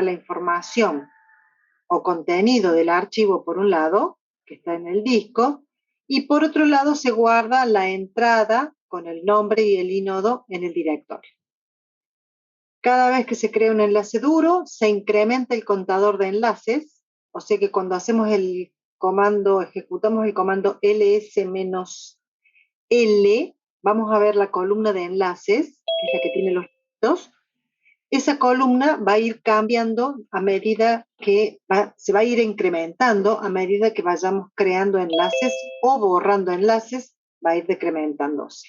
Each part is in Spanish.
la información o contenido del archivo por un lado, que está en el disco, y por otro lado se guarda la entrada con el nombre y el inodo en el directorio. Cada vez que se crea un enlace duro, se incrementa el contador de enlaces, o sea que cuando hacemos el comando, ejecutamos el comando ls-l, vamos a ver la columna de enlaces, que es la que tiene los datos. Esa columna va a ir cambiando a medida que se va a ir incrementando a medida que vayamos creando enlaces o borrando enlaces, va a ir decrementándose.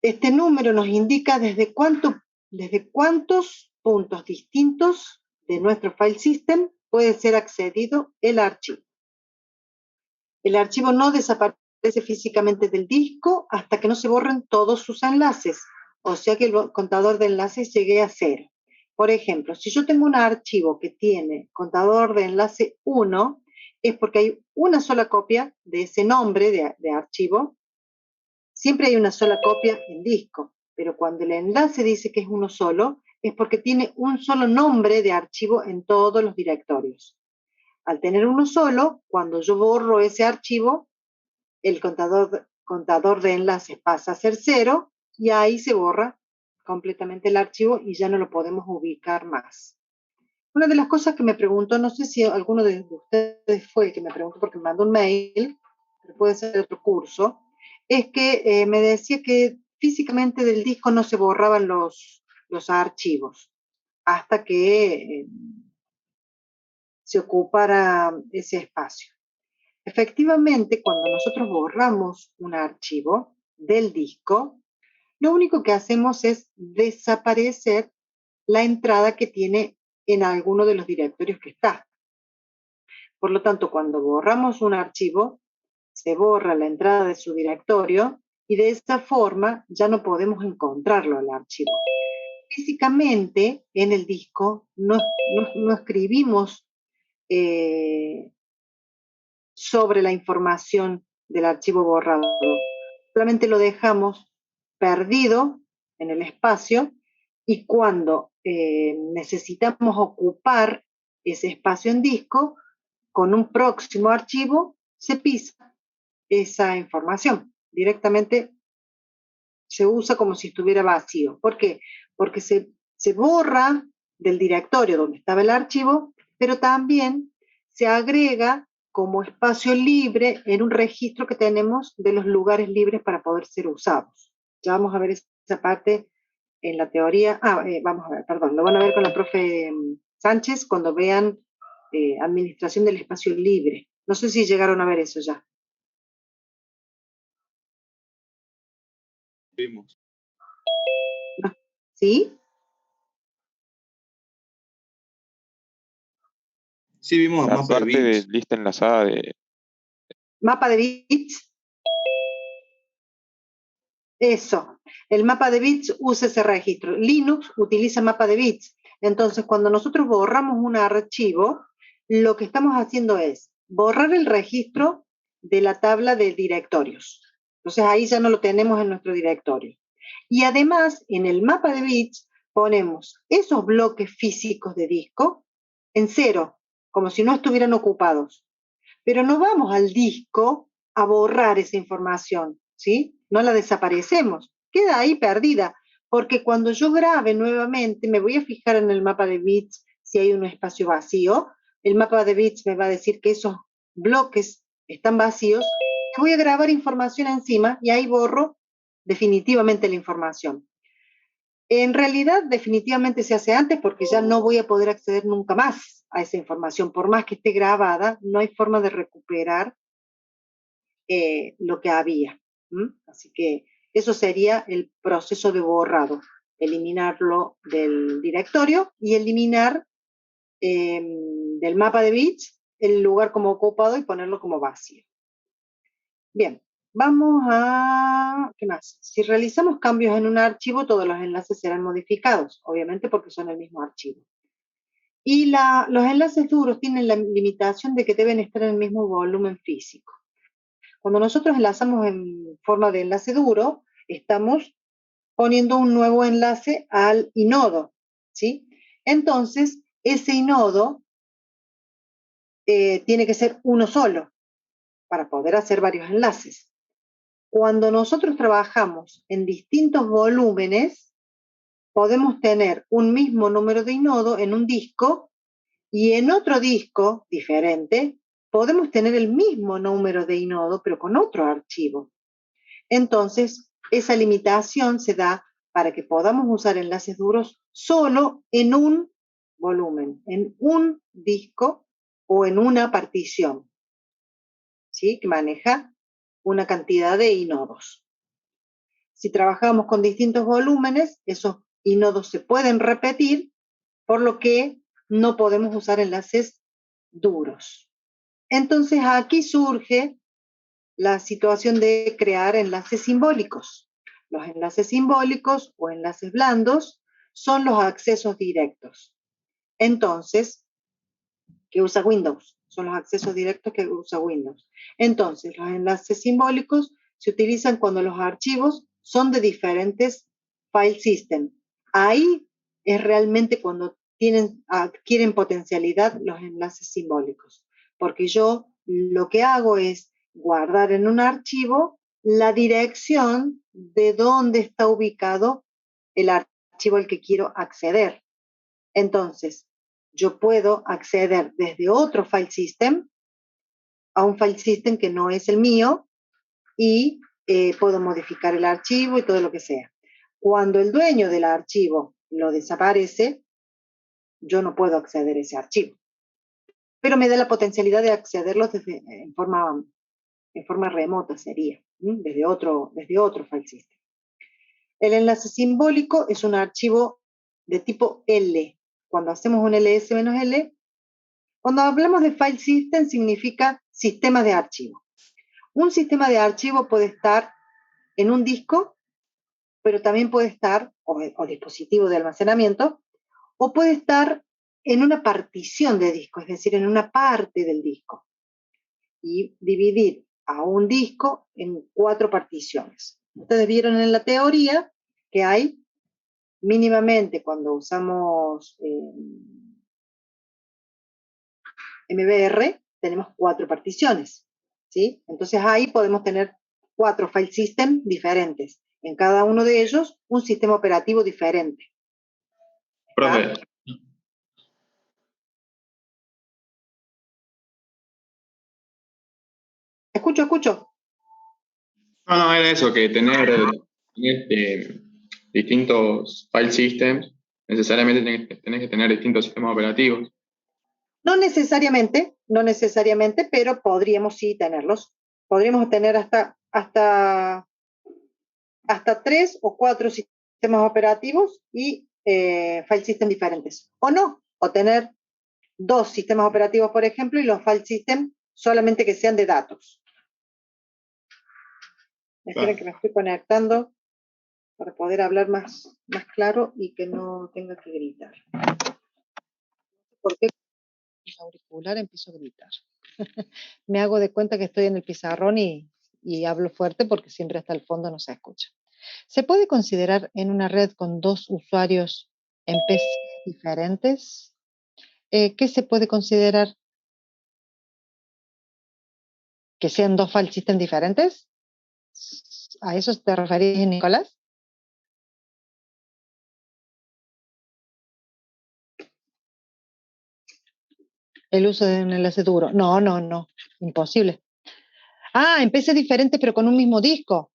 Este número nos indica desde cuántos puntos distintos de nuestro file system puede ser accedido el archivo. El archivo no desaparece físicamente del disco hasta que no se borren todos sus enlaces, o sea que el contador de enlaces llegue a 0. Por ejemplo, si yo tengo un archivo que tiene contador de enlace 1, es porque hay una sola copia de ese nombre de archivo. Siempre hay una sola copia en disco, pero cuando el enlace dice que es uno solo, es porque tiene un solo nombre de archivo en todos los directorios. Al tener uno solo, cuando yo borro ese archivo, el contador de enlaces pasa a ser 0 y ahí se borra completamente el archivo y ya no lo podemos ubicar más. Una de las cosas que me preguntó, no sé si alguno de ustedes fue el que me preguntó porque me mandó un mail, pero puede ser otro curso, es que me decía que físicamente del disco no se borraban los archivos hasta que se ocupara ese espacio. Efectivamente, cuando nosotros borramos un archivo del disco, lo único que hacemos es desaparecer la entrada que tiene en alguno de los directorios que está. Por lo tanto, cuando borramos un archivo, se borra la entrada de su directorio y de esta forma ya no podemos encontrarlo al archivo. Físicamente, en el disco no escribimos sobre la información del archivo borrado. Solamente lo dejamos perdido en el espacio y cuando necesitamos ocupar ese espacio en disco, con un próximo archivo se pisa esa información. Directamente se usa como si estuviera vacío. ¿Por qué? Porque se borra del directorio donde estaba el archivo, pero también se agrega como espacio libre en un registro que tenemos de los lugares libres para poder ser usados. Ya vamos a ver esa parte en la teoría. Vamos a ver, perdón, lo van a ver con la profe Sánchez cuando vean administración del espacio libre. No sé si llegaron a ver eso ya. Vimos. ¿Sí? Sí, vimos La mapa de parte de bits. lista enlazada de... Mapa de bits. Eso. El mapa de bits usa ese registro. Linux utiliza mapa de bits. Entonces, cuando nosotros borramos un archivo, lo que estamos haciendo es borrar el registro de la tabla de directorios. Entonces, ahí ya no lo tenemos en nuestro directorio. Y además, en el mapa de bits ponemos esos bloques físicos de disco en 0, como si no estuvieran ocupados. Pero no vamos al disco a borrar esa información, ¿sí? No la desaparecemos, queda ahí perdida, porque cuando yo grabe nuevamente, me voy a fijar en el mapa de bits si hay un espacio vacío, el mapa de bits me va a decir que esos bloques están vacíos, voy a grabar información encima y ahí borro definitivamente la información. En realidad, definitivamente se hace antes porque ya no voy a poder acceder nunca más a esa información. Por más que esté grabada, no hay forma de recuperar lo que había. Así que eso sería el proceso de borrado. Eliminarlo del directorio y eliminar del mapa de bits el lugar como ocupado y ponerlo como vacío. Bien. Vamos a, ¿qué más? Si realizamos cambios en un archivo, todos los enlaces serán modificados, obviamente porque son el mismo archivo. Y los enlaces duros tienen la limitación de que deben estar en el mismo volumen físico. Cuando nosotros enlazamos en forma de enlace duro, estamos poniendo un nuevo enlace al inodo, ¿sí? Entonces, ese inodo tiene que ser uno solo para poder hacer varios enlaces. Cuando nosotros trabajamos en distintos volúmenes, podemos tener un mismo número de inodo en un disco y en otro disco diferente podemos tener el mismo número de inodo pero con otro archivo. Entonces, esa limitación se da para que podamos usar enlaces duros solo en un volumen, en un disco o en una partición, ¿sí? Que maneja una cantidad de inodos. Si trabajamos con distintos volúmenes, esos inodos se pueden repetir, por lo que no podemos usar enlaces duros. Entonces aquí surge la situación de crear enlaces simbólicos. Los enlaces simbólicos o enlaces blandos son los accesos directos. Entonces, que usa Windows, son los accesos directos que usa Windows. Entonces, los enlaces simbólicos se utilizan cuando los archivos son de diferentes file system. Ahí es realmente cuando adquieren potencialidad los enlaces simbólicos, porque yo lo que hago es guardar en un archivo la dirección de dónde está ubicado el archivo al que quiero acceder. Entonces, yo puedo acceder desde otro file system a un file system que no es el mío y puedo modificar el archivo y todo lo que sea. Cuando el dueño del archivo lo desaparece, yo no puedo acceder a ese archivo. Pero me da la potencialidad de accederlos en forma remota, sería, desde otro file system. El enlace simbólico es un archivo de tipo L. Cuando hacemos un ls-l, cuando hablamos de file system significa sistema de archivo. Un sistema de archivo puede estar en un disco, pero también puede estar, o dispositivo de almacenamiento, o puede estar en una partición de disco, es decir, en una parte del disco. Y dividir a un disco en 4 particiones. Ustedes vieron en la teoría que hay mínimamente cuando usamos MBR, tenemos 4 particiones, ¿sí? Entonces ahí podemos tener 4 file system diferentes. En cada uno de ellos, un sistema operativo diferente. Profe, Escucho. no, era eso, que tener distintos file systems, necesariamente tenés que tener distintos sistemas operativos. No necesariamente, pero podríamos sí tenerlos. Podríamos tener hasta 3 o 4 sistemas operativos y file system diferentes. O no, o tener 2 sistemas operativos, por ejemplo, y los file system solamente que sean de datos. Esperen que me estoy conectando para poder hablar más claro y que no tenga que gritar. ¿Por qué con el auricular empiezo a gritar? Me hago de cuenta que estoy en el pizarrón y hablo fuerte porque siempre hasta el fondo no se escucha. ¿Se puede considerar en una red con 2 usuarios en PC diferentes? ¿Qué se puede considerar? ¿Que sean 2 file system diferentes? ¿A eso te referís, Nicolás? El uso de un enlace duro. No. Imposible. En PC diferentes, pero con un mismo disco,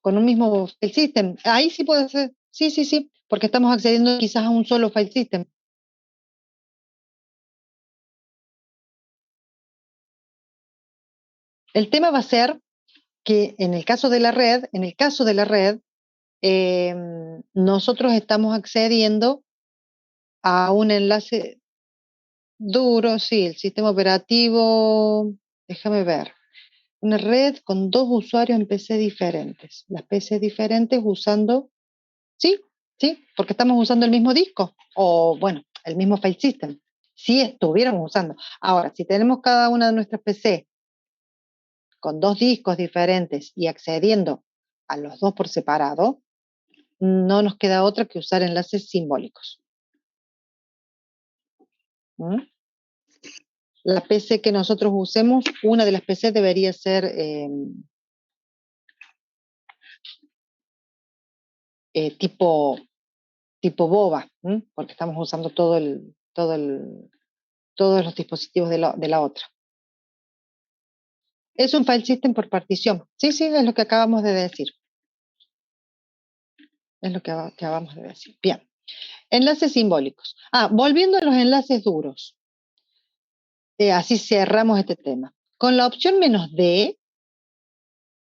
con un mismo file system. Ahí sí puede ser. Sí, porque estamos accediendo quizás a un solo file system. El tema va a ser que en el caso de la red, nosotros estamos accediendo a un enlace duro, sí, el sistema operativo, déjame ver, una red con 2 usuarios en PC diferentes. Las PC diferentes usando, sí, porque estamos usando el mismo disco, o bueno, el mismo file system. Si estuviéramos usando. Ahora, si tenemos cada una de nuestras PC con 2 discos diferentes y accediendo a los 2 por separado, no nos queda otra que usar enlaces simbólicos. ¿Mm? La PC que nosotros usemos, una de las PC debería ser tipo boba, ¿m? Porque estamos usando todos los dispositivos de la otra. Es un file system por partición. Sí, sí, es lo que acabamos de decir. Es lo que acabamos de decir. Bien. Enlaces simbólicos. Volviendo a los enlaces duros. Así cerramos este tema. Con la opción "-d",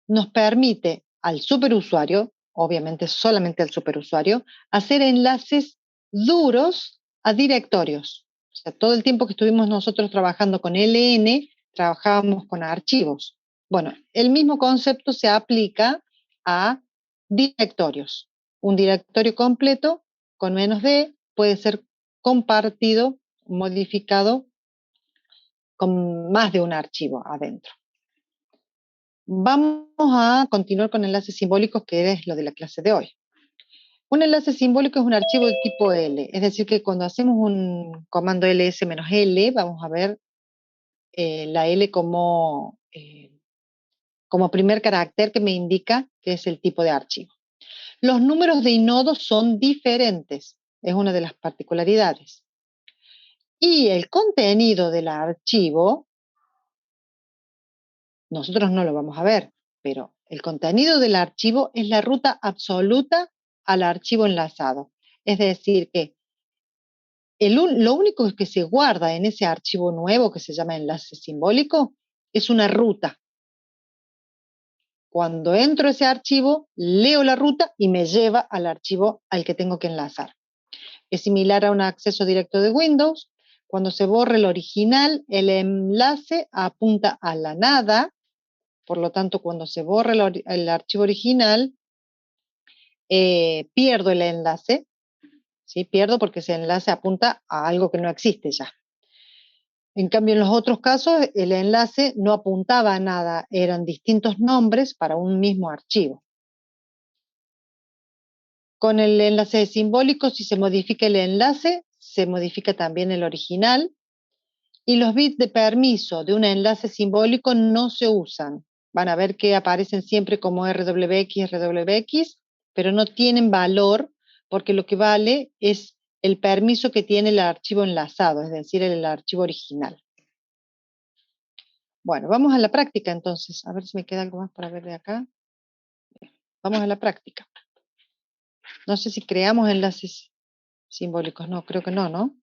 nos permite al superusuario, obviamente solamente al superusuario, hacer enlaces duros a directorios. O sea, todo el tiempo que estuvimos nosotros trabajando con LN, trabajábamos con archivos. Bueno, el mismo concepto se aplica a directorios. Un directorio completo con "-d" puede ser compartido, modificado con más de un archivo adentro. Vamos a continuar con enlaces simbólicos, que es lo de la clase de hoy. Un enlace simbólico es un archivo de tipo L, es decir, que cuando hacemos un comando ls-l, vamos a ver la L como primer carácter que me indica que es el tipo de archivo. Los números de inodos son diferentes, es una de las particularidades. Y el contenido del archivo, nosotros no lo vamos a ver, pero el contenido del archivo es la ruta absoluta al archivo enlazado. Es decir, que lo único que se guarda en ese archivo nuevo que se llama enlace simbólico es una ruta. Cuando entro a ese archivo, leo la ruta y me lleva al archivo al que tengo que enlazar. Es similar a un acceso directo de Windows. Cuando se borra el original, el enlace apunta a la nada. Por lo tanto, cuando se borra el archivo original, pierdo el enlace. ¿Sí? Pierdo porque ese enlace apunta a algo que no existe ya. En cambio, en los otros casos, el enlace no apuntaba a nada, eran distintos nombres para un mismo archivo. Con el enlace simbólico, si se modifica el enlace, se modifica también el original, y los bits de permiso de un enlace simbólico no se usan. Van a ver que aparecen siempre como RWX, RWX, pero no tienen valor porque lo que vale es el permiso que tiene el archivo enlazado, es decir, el archivo original. Bueno, vamos a la práctica entonces. A ver si me queda algo más para ver de acá. Vamos a la práctica. No sé si creamos enlaces simbólicos. No, creo que no, ¿no?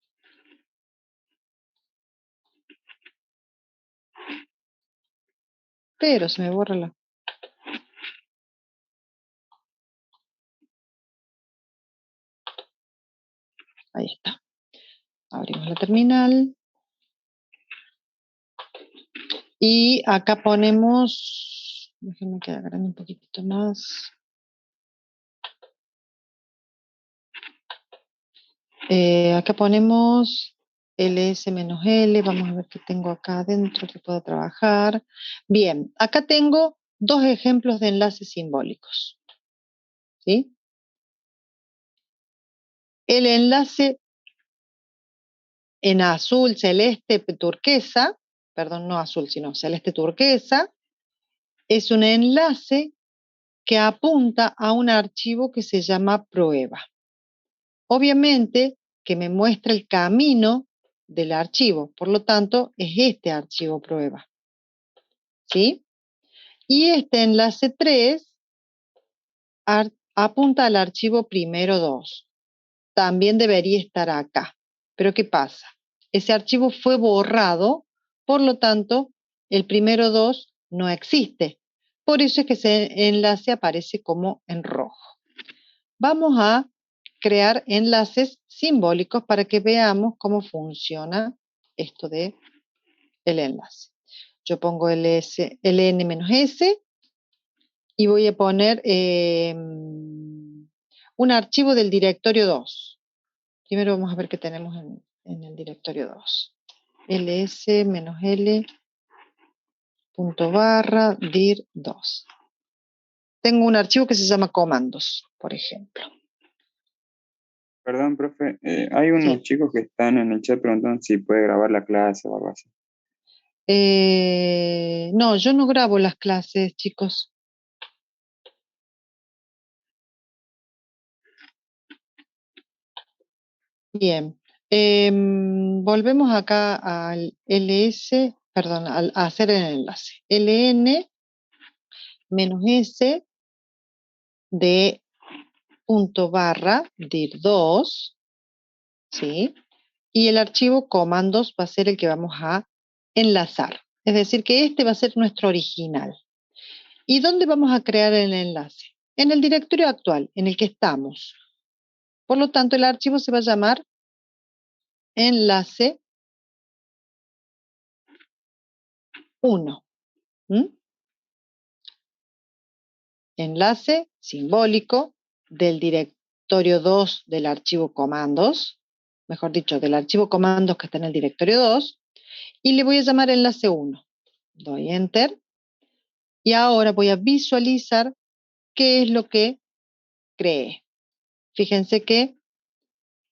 Pero se me borra la... Ahí está. Abrimos la terminal. Y acá ponemos... Déjenme que agrande un poquitito más. Acá ponemos ls-l. Vamos a ver qué tengo acá adentro que puedo trabajar. Bien, acá tengo dos ejemplos de enlaces simbólicos. ¿Sí? El enlace en azul, celeste, turquesa, perdón, no azul, sino celeste turquesa, es un enlace que apunta a un archivo que se llama prueba. Obviamente que me muestra el camino del archivo, por lo tanto es este archivo prueba. ¿Sí? Y este enlace 3 apunta al archivo primero 2. También debería estar acá. Pero ¿qué pasa? Ese archivo fue borrado, por lo tanto, el primero 2 no existe. Por eso es que ese enlace aparece como en rojo. Vamos a crear enlaces simbólicos para que veamos cómo funciona esto de el enlace. Yo pongo ln-s y voy a poner un archivo del directorio 2. Primero vamos a ver qué tenemos en el directorio 2. ls-l.dir2. Tengo un archivo que se llama comandos, por ejemplo. Perdón, profe, hay unos Sí. chicos que están en el chat preguntando si puede grabar la clase o algo así. No, yo no grabo las clases, chicos. Bien. Volvemos acá al ls, perdón, a hacer el enlace. ln menos s de punto barra dir2, ¿sí? Y el archivo comandos va a ser el que vamos a enlazar. Es decir, que este va a ser nuestro original. ¿Y dónde vamos a crear el enlace? En el directorio actual, en el que estamos. Por lo tanto, el archivo se va a llamar enlace 1. Enlace simbólico del directorio 2 del archivo comandos, mejor dicho, del archivo comandos que está en el directorio 2, y le voy a llamar enlace 1. Doy enter y ahora voy a visualizar qué es lo que creé. Fíjense que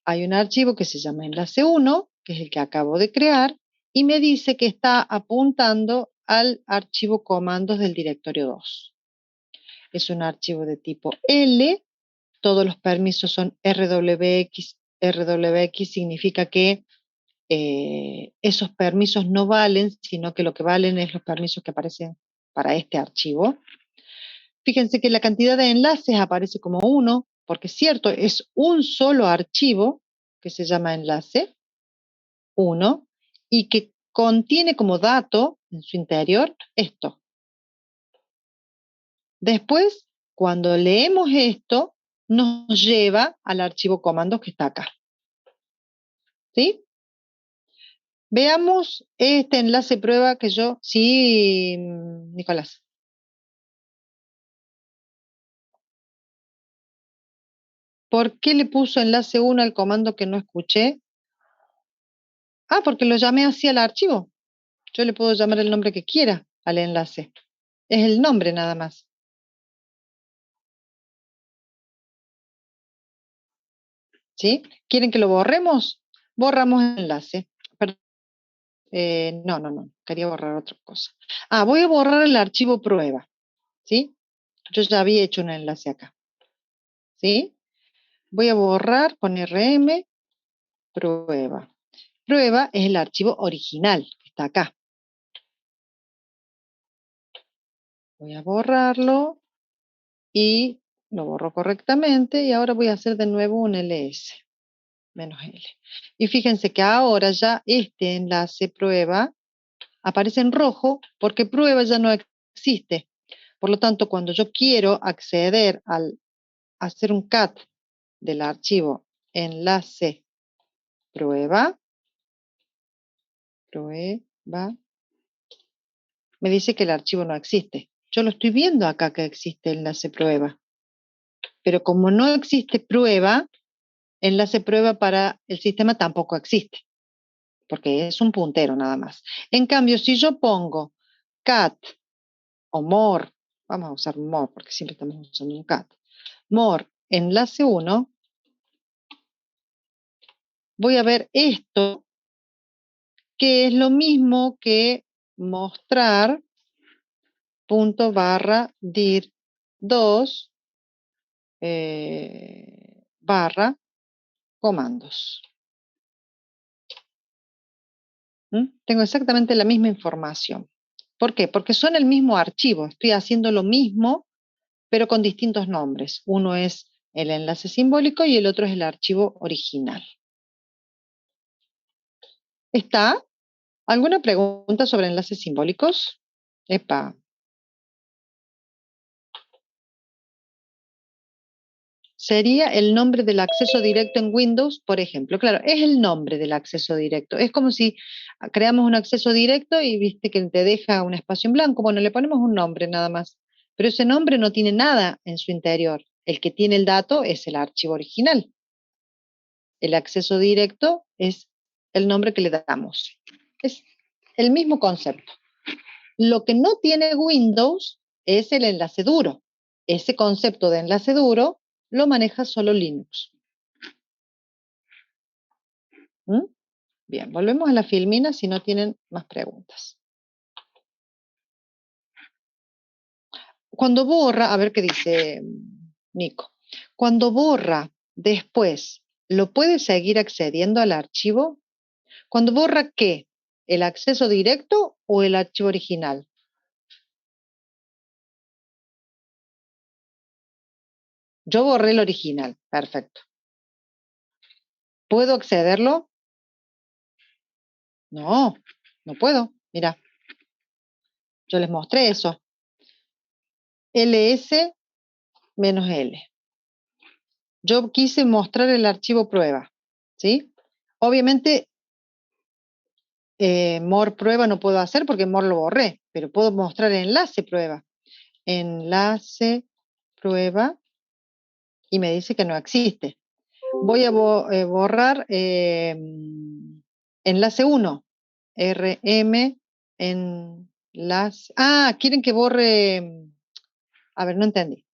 hay un archivo que se llama enlace 1, que es el que acabo de crear, y me dice que está apuntando al archivo comandos del directorio 2. Es un archivo de tipo L, todos los permisos son RWX. RWX significa que esos permisos no valen, sino que lo que valen es los permisos que aparecen para este archivo. Fíjense que la cantidad de enlaces aparece como 1, porque es cierto, es un solo archivo que se llama enlace 1 y que contiene como dato en su interior esto. Después, cuando leemos esto, nos lleva al archivo comandos que está acá. ¿Sí? Veamos este enlace prueba que yo... Sí, Nicolás. ¿Por qué le puso enlace 1 al comando que no escuché? Ah, porque lo llamé así al archivo. Yo le puedo llamar el nombre que quiera al enlace. Es el nombre nada más. ¿Sí? ¿Quieren que lo borremos? Borramos el enlace. Perdón. No. Quería borrar otra cosa. Voy a borrar el archivo prueba. ¿Sí? Yo ya había hecho un enlace acá. ¿Sí? Voy a borrar con RM prueba. Prueba es el archivo original que está acá. Voy a borrarlo y lo borro correctamente y ahora voy a hacer de nuevo un ls menos L. Y fíjense que ahora ya este enlace prueba aparece en rojo porque prueba ya no existe. Por lo tanto, cuando yo quiero acceder al hacer un cat del archivo enlace prueba, me dice que el archivo no existe. Yo lo estoy viendo acá que existe enlace prueba. Pero como no existe prueba, enlace prueba para el sistema tampoco existe, porque es un puntero nada más. En cambio, si yo pongo cat o more, vamos a usar more porque siempre estamos usando un cat, more enlace 1, voy a ver esto, que es lo mismo que mostrar punto barra dir 2 barra comandos. Tengo exactamente la misma información. ¿Por qué? Porque son el mismo archivo. Estoy haciendo lo mismo, pero con distintos nombres. Uno es el enlace simbólico y el otro es el archivo original. ¿Está? ¿Alguna pregunta sobre enlaces simbólicos? Epa. Sería el nombre del acceso directo en Windows, por ejemplo. Claro, es el nombre del acceso directo. Es como si creamos un acceso directo y viste que te deja un espacio en blanco. Bueno, le ponemos un nombre nada más. Pero ese nombre no tiene nada en su interior. El que tiene el dato es el archivo original. El acceso directo es el nombre que le damos. Es el mismo concepto. Lo que no tiene Windows es el enlace duro. Ese concepto de enlace duro lo maneja solo Linux. ¿Mm? Bien, volvemos a la filmina si no tienen más preguntas. Cuando borra, a ver qué dice Nico. Cuando borra después, ¿lo puede seguir accediendo al archivo? Cuando borra, ¿qué? ¿El acceso directo o el archivo original? Yo borré el original, perfecto. ¿Puedo accederlo? No, no puedo. Mira, yo les mostré eso. ls-l. Yo quise mostrar el archivo prueba, ¿sí? Obviamente, more prueba no puedo hacer porque more lo borré, pero puedo mostrar enlace prueba. Enlace prueba y me dice que no existe. Voy a borrar enlace 1, rm enlace. Ah, quieren que borre. A ver, no entendí.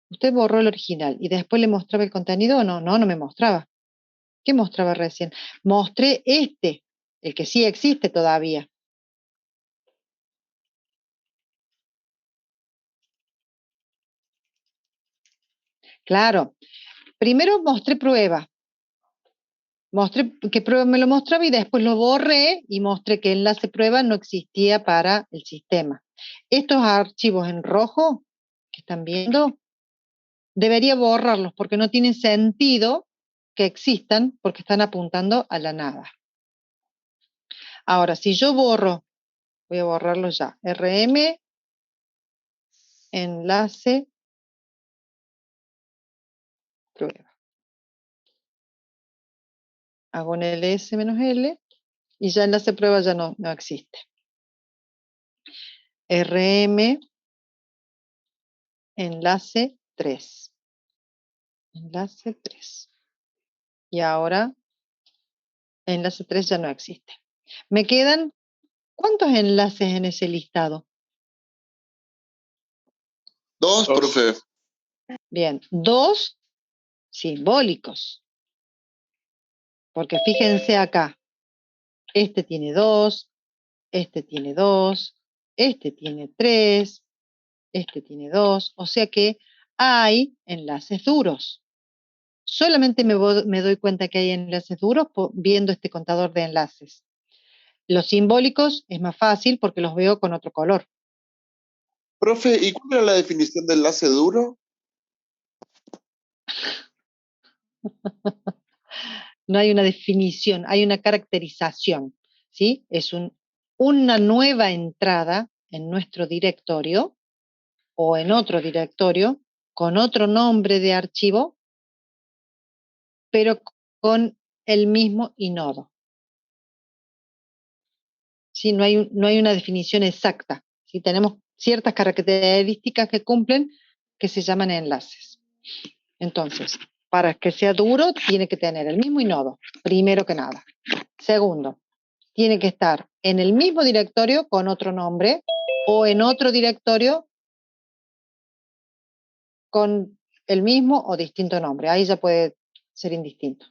Usted borró el original y después le mostraba el contenido o no. No, no me mostraba. ¿Qué mostraba recién? Mostré este, el que sí existe todavía. Claro. Primero mostré prueba. Mostré que prueba me lo mostraba y después lo borré y mostré que enlace prueba no existía para el sistema. Estos archivos en rojo que están viendo, debería borrarlos porque no tienen sentido que existan porque están apuntando a la nada. Ahora, si yo borro, voy a borrarlo ya, rm enlace prueba. Hago un ls-l y ya enlace prueba ya no existe. rm enlace 3. Enlace 3. Y ahora enlace 3 ya no existe. Me quedan, ¿cuántos enlaces en ese listado? 2, profe. Bien, 2 simbólicos. Porque fíjense acá, este tiene 2, este tiene 2, este tiene 3, este tiene 2, o sea que hay enlaces duros. Solamente me doy cuenta que hay enlaces duros viendo este contador de enlaces. Los simbólicos es más fácil porque los veo con otro color. Profe, ¿y cuál era la definición de enlace duro? No hay una definición, hay una caracterización, ¿sí? Es una nueva entrada en nuestro directorio o en otro directorio con otro nombre de archivo, pero con el mismo inodo. ¿Sí? No hay una definición exacta. ¿Sí? Tenemos ciertas características que cumplen que se llaman enlaces. Entonces, para que sea duro, tiene que tener el mismo inodo, primero que nada. Segundo, tiene que estar en el mismo directorio con otro nombre o en otro directorio con el mismo o distinto nombre. Ahí ya puede ser indistinto.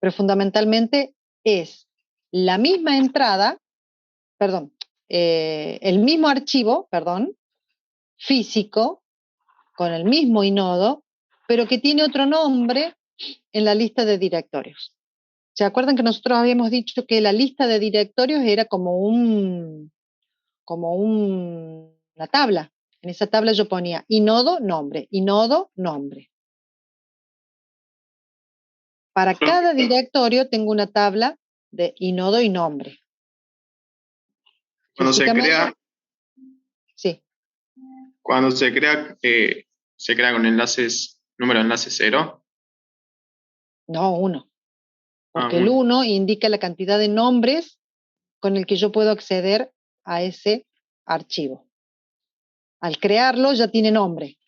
Pero fundamentalmente es la misma entrada, perdón, el mismo archivo, perdón, físico, con el mismo inodo, pero que tiene otro nombre en la lista de directorios. ¿Se acuerdan que nosotros habíamos dicho que la lista de directorios era como una tabla? En esa tabla yo ponía inodo, nombre, inodo, nombre. Para cada directorio tengo una tabla de inodo y nombre. Cuando se crea, sí. Cuando se crea con enlaces, número de enlace 0. No, 1. Porque el 1 indica la cantidad de nombres con el que yo puedo acceder a ese archivo. Al crearlo ya tiene nombre.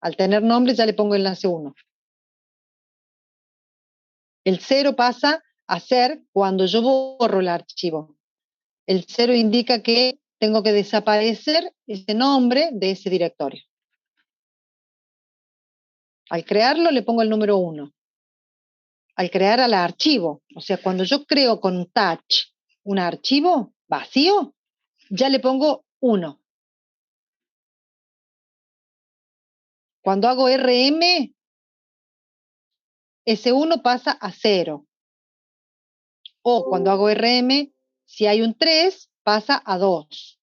Al tener nombre ya le pongo enlace 1. El 0 pasa a ser cuando yo borro el archivo. El 0 indica que tengo que desaparecer ese nombre de ese directorio. Al crearlo le pongo el número 1. al crear al archivo. O sea, cuando yo creo con touch un archivo vacío, ya le pongo 1. Cuando hago RM, ese 1 pasa a 0. O cuando hago RM, si hay un 3, pasa a 2.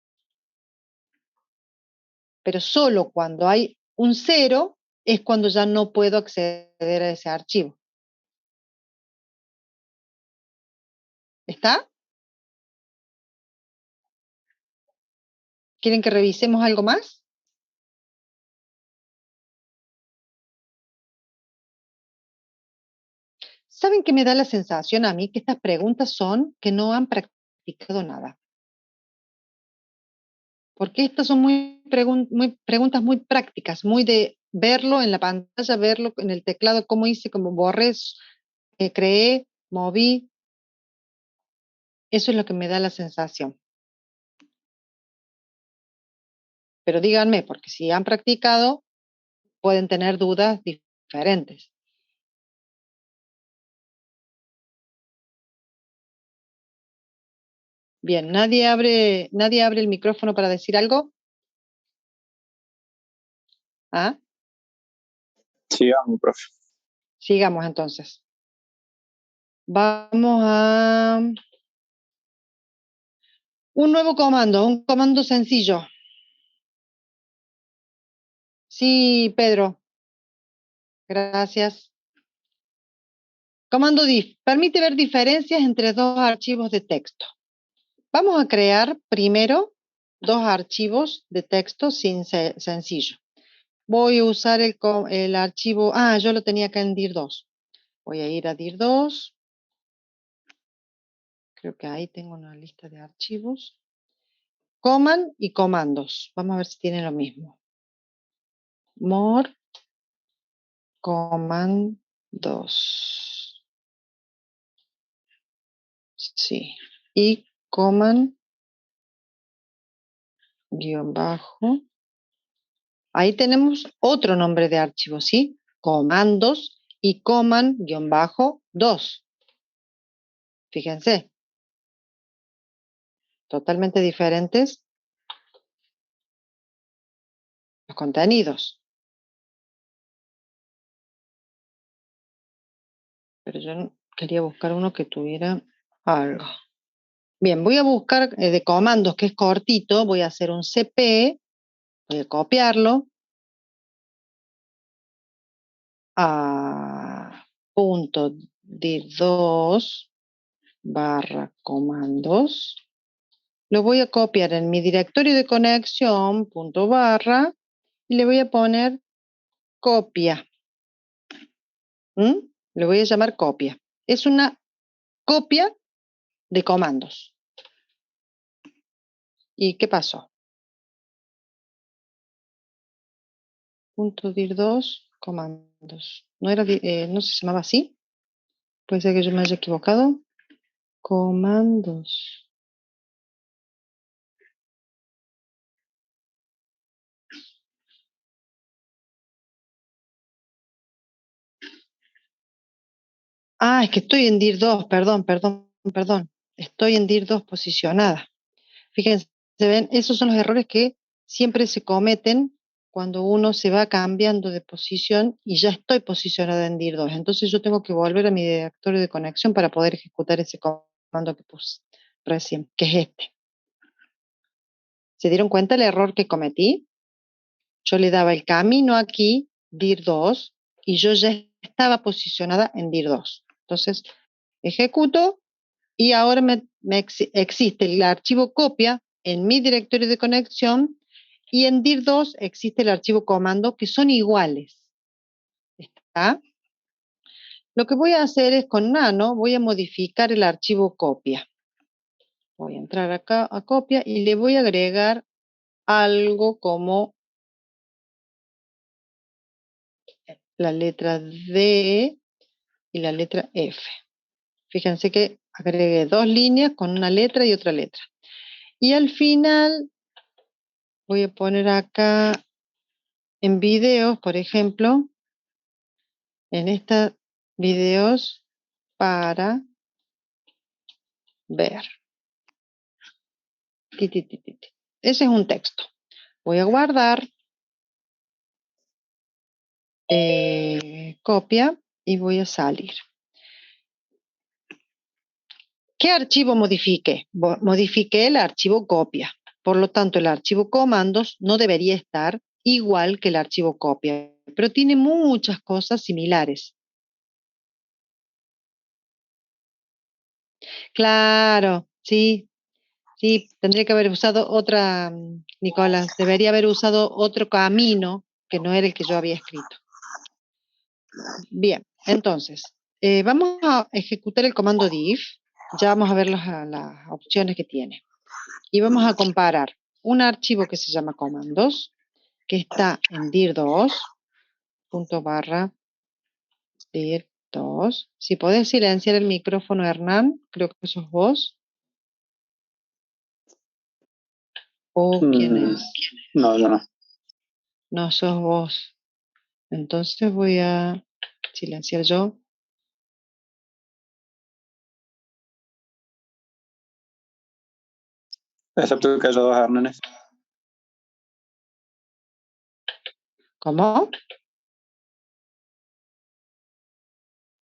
Pero solo cuando hay un 0 es cuando ya no puedo acceder a ese archivo. ¿Está? ¿Quieren que revisemos algo más? ¿Saben qué me da la sensación a mí? Que estas preguntas son que no han practicado nada. Porque estas son preguntas muy prácticas, muy de verlo en la pantalla, verlo en el teclado, cómo hice, cómo borré, creé, moví. Eso es lo que me da la sensación. Pero díganme, porque si han practicado, pueden tener dudas diferentes. Bien, ¿nadie abre el micrófono para decir algo? ¿Ah? Sigamos, profe. Sigamos entonces. Vamos a un nuevo comando, un comando sencillo. Sí, Pedro. Gracias. Comando diff permite ver diferencias entre dos archivos de texto. Vamos a crear primero dos archivos de texto sencillo. Voy a usar el archivo, yo lo tenía acá en dir2. Voy a ir a dir2. Creo que ahí tengo una lista de archivos. Command y comandos. Vamos a ver si tienen lo mismo. More command 2. Sí. Y command guión bajo. Ahí tenemos otro nombre de archivo, ¿sí? Comandos y command guión bajo 2. Fíjense. Totalmente diferentes los contenidos. Pero yo quería buscar uno que tuviera algo. Bien, voy a buscar de comandos, que es cortito. Voy a hacer un CP. Voy a copiarlo a punto dir2 barra comandos. Lo voy a copiar en mi directorio de conexión, punto barra, y le voy a poner copia. Le voy a llamar copia. Es una copia de comandos. ¿Y qué pasó? Punto dir2 comandos. ¿No se llamaba así? Puede ser que yo me haya equivocado. Comandos. Es que estoy en dir2, perdón. Estoy en dir2 posicionada. Fíjense, ven, esos son los errores que siempre se cometen cuando uno se va cambiando de posición y ya estoy posicionada en dir2. Entonces yo tengo que volver a mi directorio de conexión para poder ejecutar ese comando que puse recién, que es este. ¿Se dieron cuenta el error que cometí? Yo le daba el camino aquí, dir2, y yo ya estaba posicionada en dir2. Entonces, ejecuto y ahora existe el archivo copia en mi directorio de conexión y en dir2 existe el archivo comando, que son iguales. ¿Está? Lo que voy a hacer es con nano, voy a modificar el archivo copia. Voy a entrar acá a copia y le voy a agregar algo como la letra D y la letra F. Fíjense que agregué 2 líneas con una letra y otra letra. Y al final voy a poner acá en videos, por ejemplo, en estos videos para ver. Ese es un texto. Voy a guardar, copia y voy a salir. ¿Qué archivo modifiqué? Modifiqué el archivo copia. Por lo tanto, el archivo comandos no debería estar igual que el archivo copia, pero tiene muchas cosas similares. Claro, sí, sí, tendría que haber usado otra, Nicolás, debería haber usado otro camino que no era el que yo había escrito. Bien, entonces, vamos a ejecutar el comando diff. Ya vamos a ver las opciones que tiene. Y vamos a comparar un archivo que se llama comandos, que está en dir2, punto barra dir2. Si podés silenciar el micrófono, Hernán, creo que sos vos. ¿O quién es? No, yo no. No sos vos. Entonces voy a silenciar yo. Excepto que haya dos Hernanes. ¿Cómo?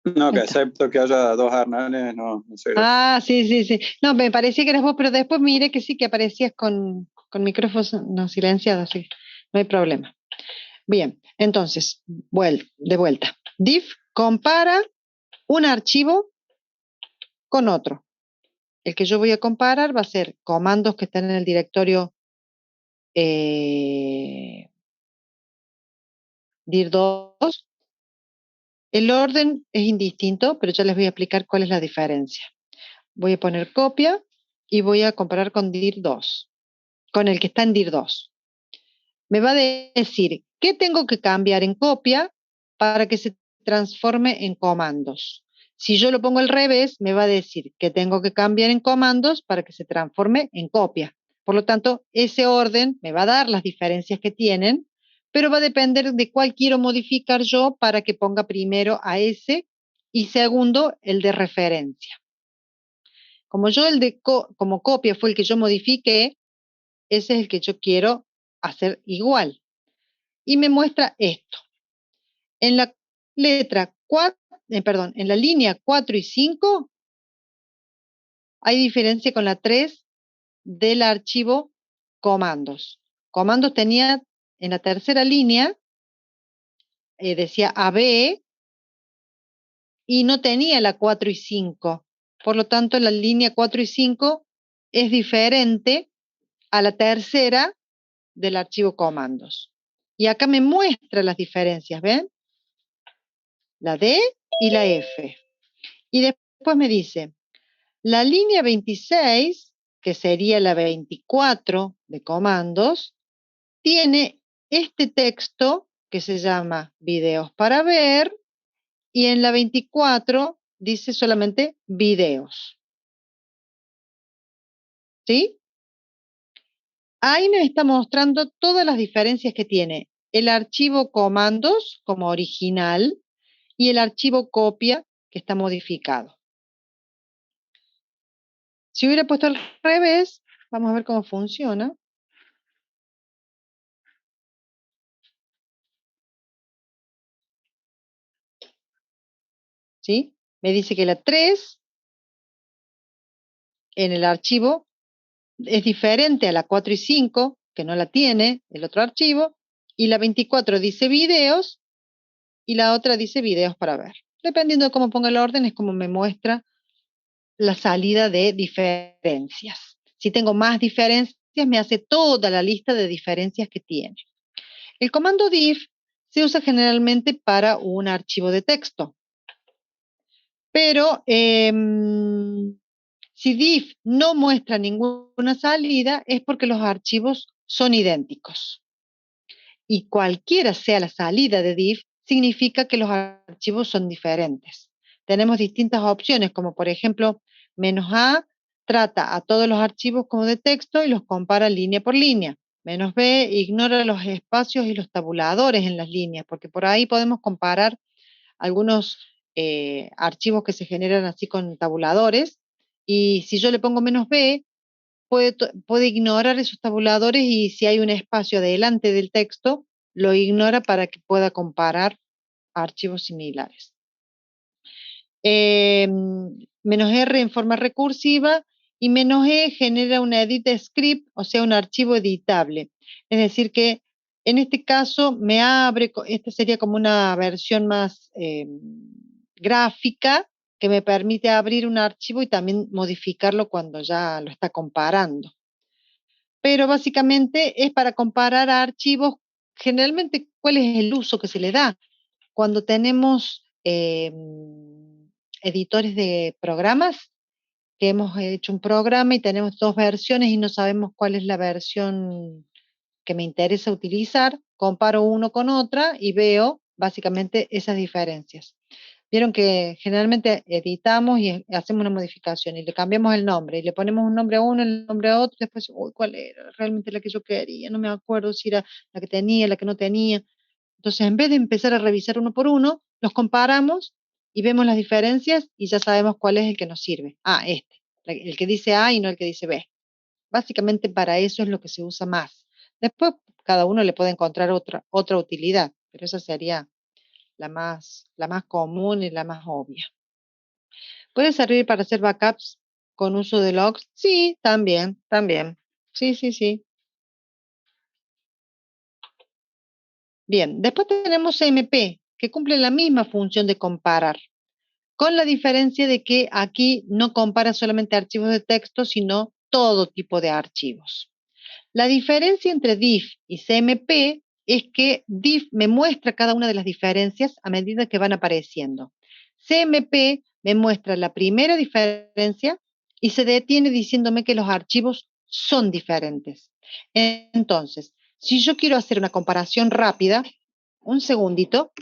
No, que Ahí está. excepto que haya dos Hernanes, no sé. Ah, sí, sí, sí. No, me parecía que eras vos, pero después mire que sí que aparecías con micrófono no silenciado, así no hay problema. Bien, entonces, de vuelta. Diff compara un archivo con otro. El que yo voy a comparar va a ser comandos que están en el directorio dir2. El orden es indistinto, pero ya les voy a explicar cuál es la diferencia. Voy a poner copia y voy a comparar con dir2, con el que está en dir2. Me va a decir qué tengo que cambiar en copia para que se transforme en comandos. Si yo lo pongo al revés, me va a decir que tengo que cambiar en comandos para que se transforme en copia. Por lo tanto, ese orden me va a dar las diferencias que tienen, pero va a depender de cuál quiero modificar yo para que ponga primero a ese y segundo el de referencia. Como yo como copia fue el que yo modifiqué, ese es el que yo quiero hacer igual. Y me muestra esto. En la letra 4, en la línea 4 y 5 hay diferencia con la 3 del archivo comandos. Comandos tenía en la tercera línea, decía AB y no tenía la 4 y 5. Por lo tanto, la línea 4 y 5 es diferente a la tercera del archivo comandos. Y acá me muestra las diferencias, ¿ven? La D y la F. Y después me dice, la línea 26, que sería la 24 de comandos, tiene este texto que se llama videos para ver y en la 24 dice solamente videos. ¿Sí? Ahí nos está mostrando todas las diferencias que tiene el archivo comandos como original y el archivo copia que está modificado. Si hubiera puesto al revés, vamos a ver cómo funciona. ¿Sí? Me dice que la 3 en el archivo es diferente a la 4 y 5, que no la tiene el otro archivo, y la 24 dice videos y la otra dice videos para ver. Dependiendo de cómo ponga el orden, es como me muestra la salida de diferencias. Si tengo más diferencias, me hace toda la lista de diferencias que tiene. El comando diff se usa generalmente para un archivo de texto, pero si diff no muestra ninguna salida es porque los archivos son idénticos. Y cualquiera sea la salida de diff, significa que los archivos son diferentes. Tenemos distintas opciones, como por ejemplo, "-a" trata a todos los archivos como de texto y los compara línea por línea. "-b" ignora los espacios y los tabuladores en las líneas, porque por ahí podemos comparar algunos archivos que se generan así con tabuladores, y si yo le pongo "-b", puede ignorar esos tabuladores, y si hay un espacio adelante del texto, lo ignora para que pueda comparar archivos similares. "-r" en forma recursiva, y "-e" genera un edit script, o sea, un archivo editable. Es decir que en este caso me abre, esta sería como una versión más gráfica, que me permite abrir un archivo y también modificarlo cuando ya lo está comparando. Pero básicamente es para comparar archivos. Generalmente, ¿cuál es el uso que se le da? Cuando tenemos editores de programas, que hemos hecho un programa y tenemos dos versiones y no sabemos cuál es la versión que me interesa utilizar, comparo uno con otra y veo básicamente esas diferencias. Vieron que generalmente editamos y hacemos una modificación y le cambiamos el nombre y le ponemos un nombre a uno, el nombre a otro, después, uy, ¿cuál era realmente la que yo quería? No me acuerdo si era la que tenía, la que no tenía. Entonces, en vez de empezar a revisar uno por uno, los comparamos y vemos las diferencias y ya sabemos cuál es el que nos sirve. El que dice A y no el que dice B. Básicamente para eso es lo que se usa más. Después, cada uno le puede encontrar otra utilidad, pero esa sería la más común y la más obvia. ¿Puede servir para hacer backups con uso de logs? Sí, también. Sí. Bien, después tenemos CMP, que cumple la misma función de comparar, con la diferencia de que aquí no compara solamente archivos de texto, sino todo tipo de archivos. La diferencia entre diff y CMP es que diff me muestra cada una de las diferencias a medida que van apareciendo. CMP me muestra la primera diferencia y se detiene diciéndome que los archivos son diferentes. Entonces, si yo quiero hacer una comparación rápida, un segundito.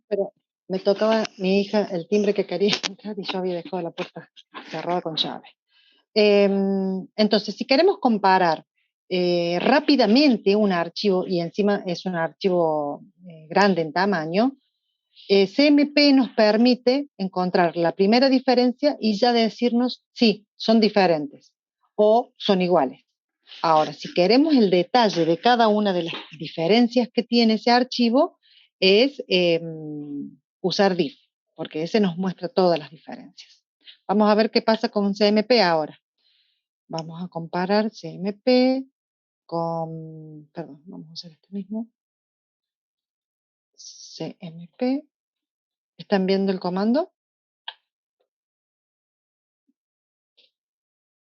Pero me tocaba mi hija el timbre que quería entrar y yo había dejado la puerta cerrada con llave. Entonces, si queremos comparar rápidamente un archivo, y encima es un archivo grande en tamaño, CMP nos permite encontrar la primera diferencia y ya decirnos si son diferentes o son iguales. Ahora, si queremos el detalle de cada una de las diferencias que tiene ese archivo, es usar diff, porque ese nos muestra todas las diferencias. Vamos a ver qué pasa con CMP ahora. Vamos a comparar CMP con, perdón, vamos a hacer este mismo. CMP. ¿Están viendo el comando?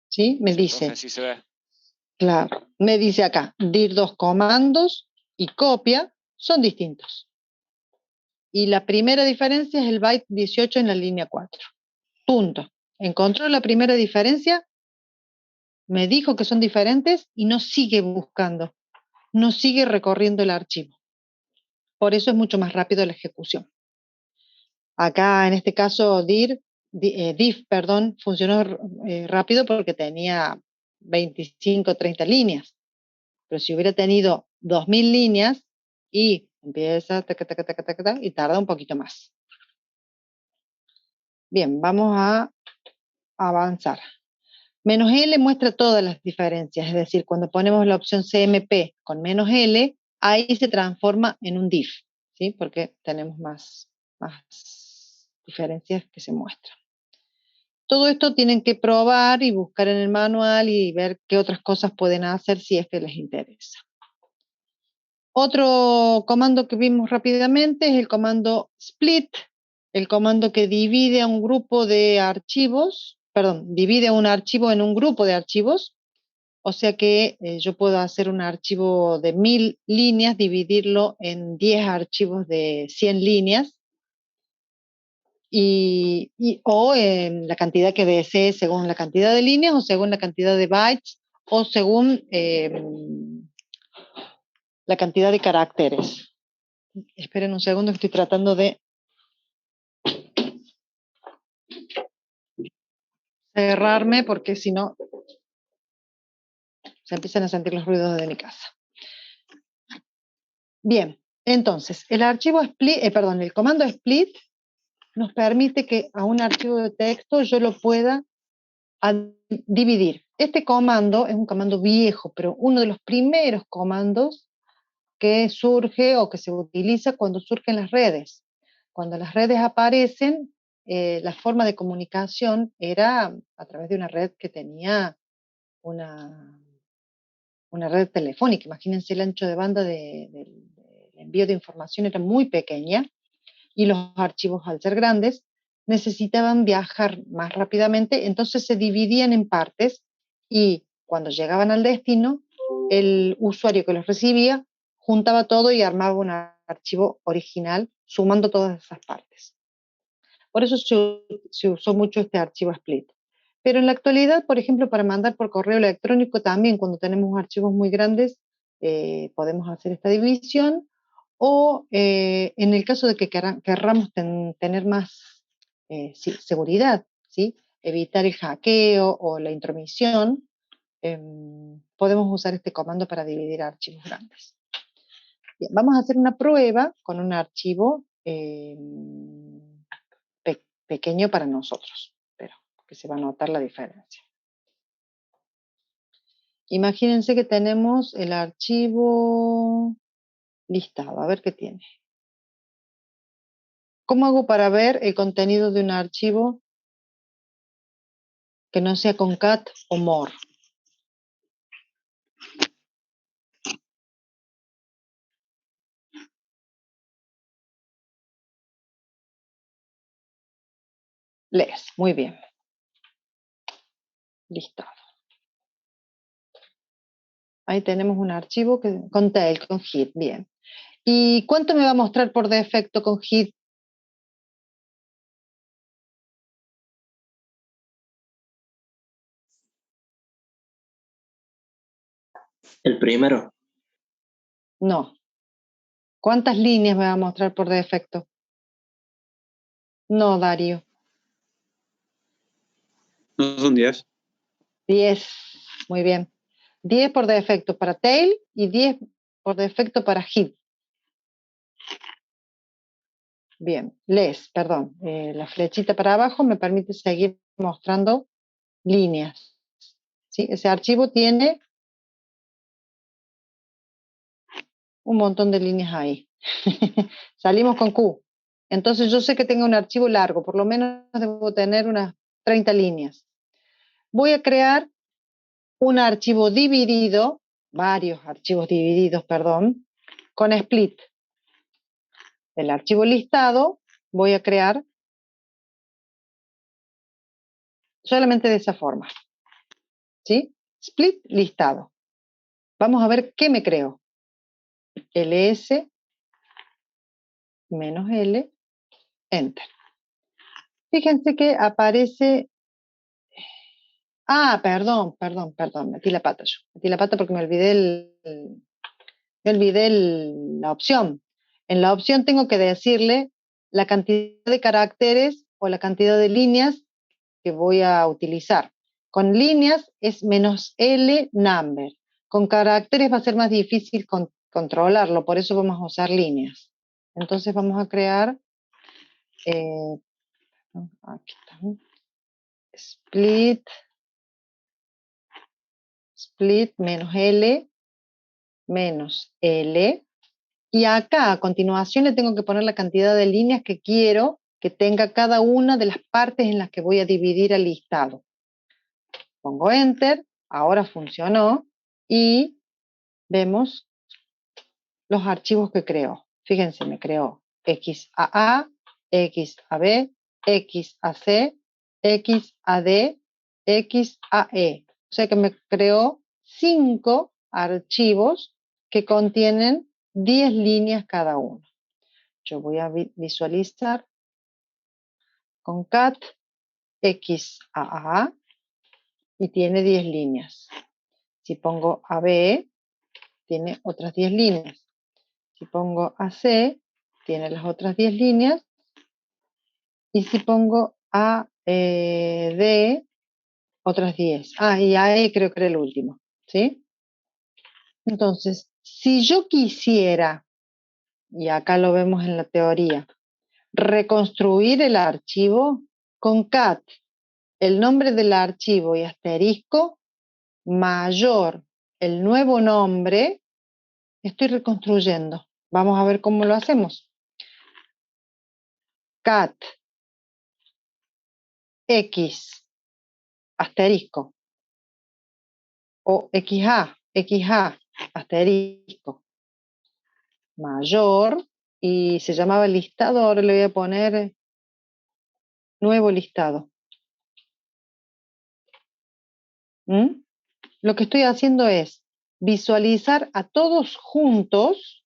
¿Sí? Me dice. Sí se ve. Claro, me dice acá, dir dos comandos y copia son distintos. Y la primera diferencia es el byte 18 en la línea 4. Punto. Encontró la primera diferencia, me dijo que son diferentes y no sigue buscando, no sigue recorriendo el archivo. Por eso es mucho más rápido la ejecución. Acá en este caso diff, funcionó rápido porque tenía 25, 30 líneas. Pero si hubiera tenido 2000 líneas y empieza y tarda un poquito más. Bien, vamos a avanzar. "-L" muestra todas las diferencias, es decir, cuando ponemos la opción CMP con "-L", ahí se transforma en un diff, ¿sí? Porque tenemos más diferencias que se muestran. Todo esto tienen que probar y buscar en el manual y ver qué otras cosas pueden hacer si es que les interesa. Otro comando que vimos rápidamente es el comando split, el comando que divide a un grupo de archivos, divide un archivo en un grupo de archivos, o sea que yo puedo hacer un archivo de 1000 líneas, dividirlo en 10 archivos de 100 líneas, o la cantidad que desee según la cantidad de líneas o según la cantidad de bytes o según la cantidad de caracteres. Esperen un segundo que estoy tratando de cerrarme porque si no se empiezan a sentir los ruidos de mi casa. Bien, entonces el archivo split, el comando split nos permite que a un archivo de texto yo lo pueda dividir. Este comando es un comando viejo, pero uno de los primeros comandos que surge o que se utiliza cuando surgen las redes. Cuando las redes aparecen, la forma de comunicación era a través de una red que tenía una red telefónica. Imagínense el ancho de banda del envío de información era muy pequeña y los archivos, al ser grandes, necesitaban viajar más rápidamente, entonces se dividían en partes y cuando llegaban al destino, el usuario que los recibía juntaba todo y armaba un archivo original sumando todas esas partes. Por eso se usó mucho este archivo split. Pero en la actualidad, por ejemplo, para mandar por correo electrónico también, cuando tenemos archivos muy grandes, podemos hacer esta división. O en el caso de que querramos tener más seguridad, ¿sí? Evitar el hackeo o la intromisión, podemos usar este comando para dividir archivos grandes. Bien, vamos a hacer una prueba con un archivo pequeño para nosotros, pero que se va a notar la diferencia. Imagínense que tenemos el archivo listado, a ver qué tiene. ¿Cómo hago para ver el contenido de un archivo que no sea concat o more? Lees, muy bien. Listado. Ahí tenemos un archivo con tail, con hit, bien. ¿Y cuánto me va a mostrar por defecto con hit? El primero. No. ¿Cuántas líneas me va a mostrar por defecto? No, Darío. No son 10. 10. Muy bien. 10 por defecto para tail y 10 por defecto para hit. Bien, perdón. La flechita para abajo me permite seguir mostrando líneas. ¿Sí? Ese archivo tiene un montón de líneas ahí. Salimos con Q. Entonces yo sé que tengo un archivo largo, por lo menos debo tener unas 30 líneas. Voy a crear un archivo dividido, varios archivos divididos, perdón, con split. El archivo listado voy a crear solamente de esa forma. ¿Sí? Split listado. Vamos a ver qué me creo. ls menos L, enter. Fíjense que aparece... Ah, perdón, metí la pata yo. Metí la pata porque me olvidé la opción. En la opción tengo que decirle la cantidad de caracteres o la cantidad de líneas que voy a utilizar. Con líneas es menos L number. Con caracteres va a ser más difícil controlarlo, por eso vamos a usar líneas. Entonces vamos a crear aquí está, split menos L menos L. Y acá a continuación le tengo que poner la cantidad de líneas que quiero que tenga cada una de las partes en las que voy a dividir el listado. Pongo enter, ahora funcionó y vemos los archivos que creó. Fíjense, me creó XAA, XAB, XAC, XAD, XAE. O sea que me creó 5 archivos que contienen 10 líneas cada uno. Yo voy a visualizar concat XAA y tiene 10 líneas. Si pongo AB, tiene otras 10 líneas. Si pongo AC, tiene las otras 10 líneas. Y si pongo AD, otras 10. Y AE creo que era el último, ¿sí? Entonces, si yo quisiera, y acá lo vemos en la teoría, reconstruir el archivo con cat, el nombre del archivo y asterisco, mayor el nuevo nombre, estoy reconstruyendo. Vamos a ver cómo lo hacemos. Cat X asterisco o XA asterisco mayor y se llamaba listado, ahora le voy a poner nuevo listado. Lo que estoy haciendo es visualizar a todos juntos,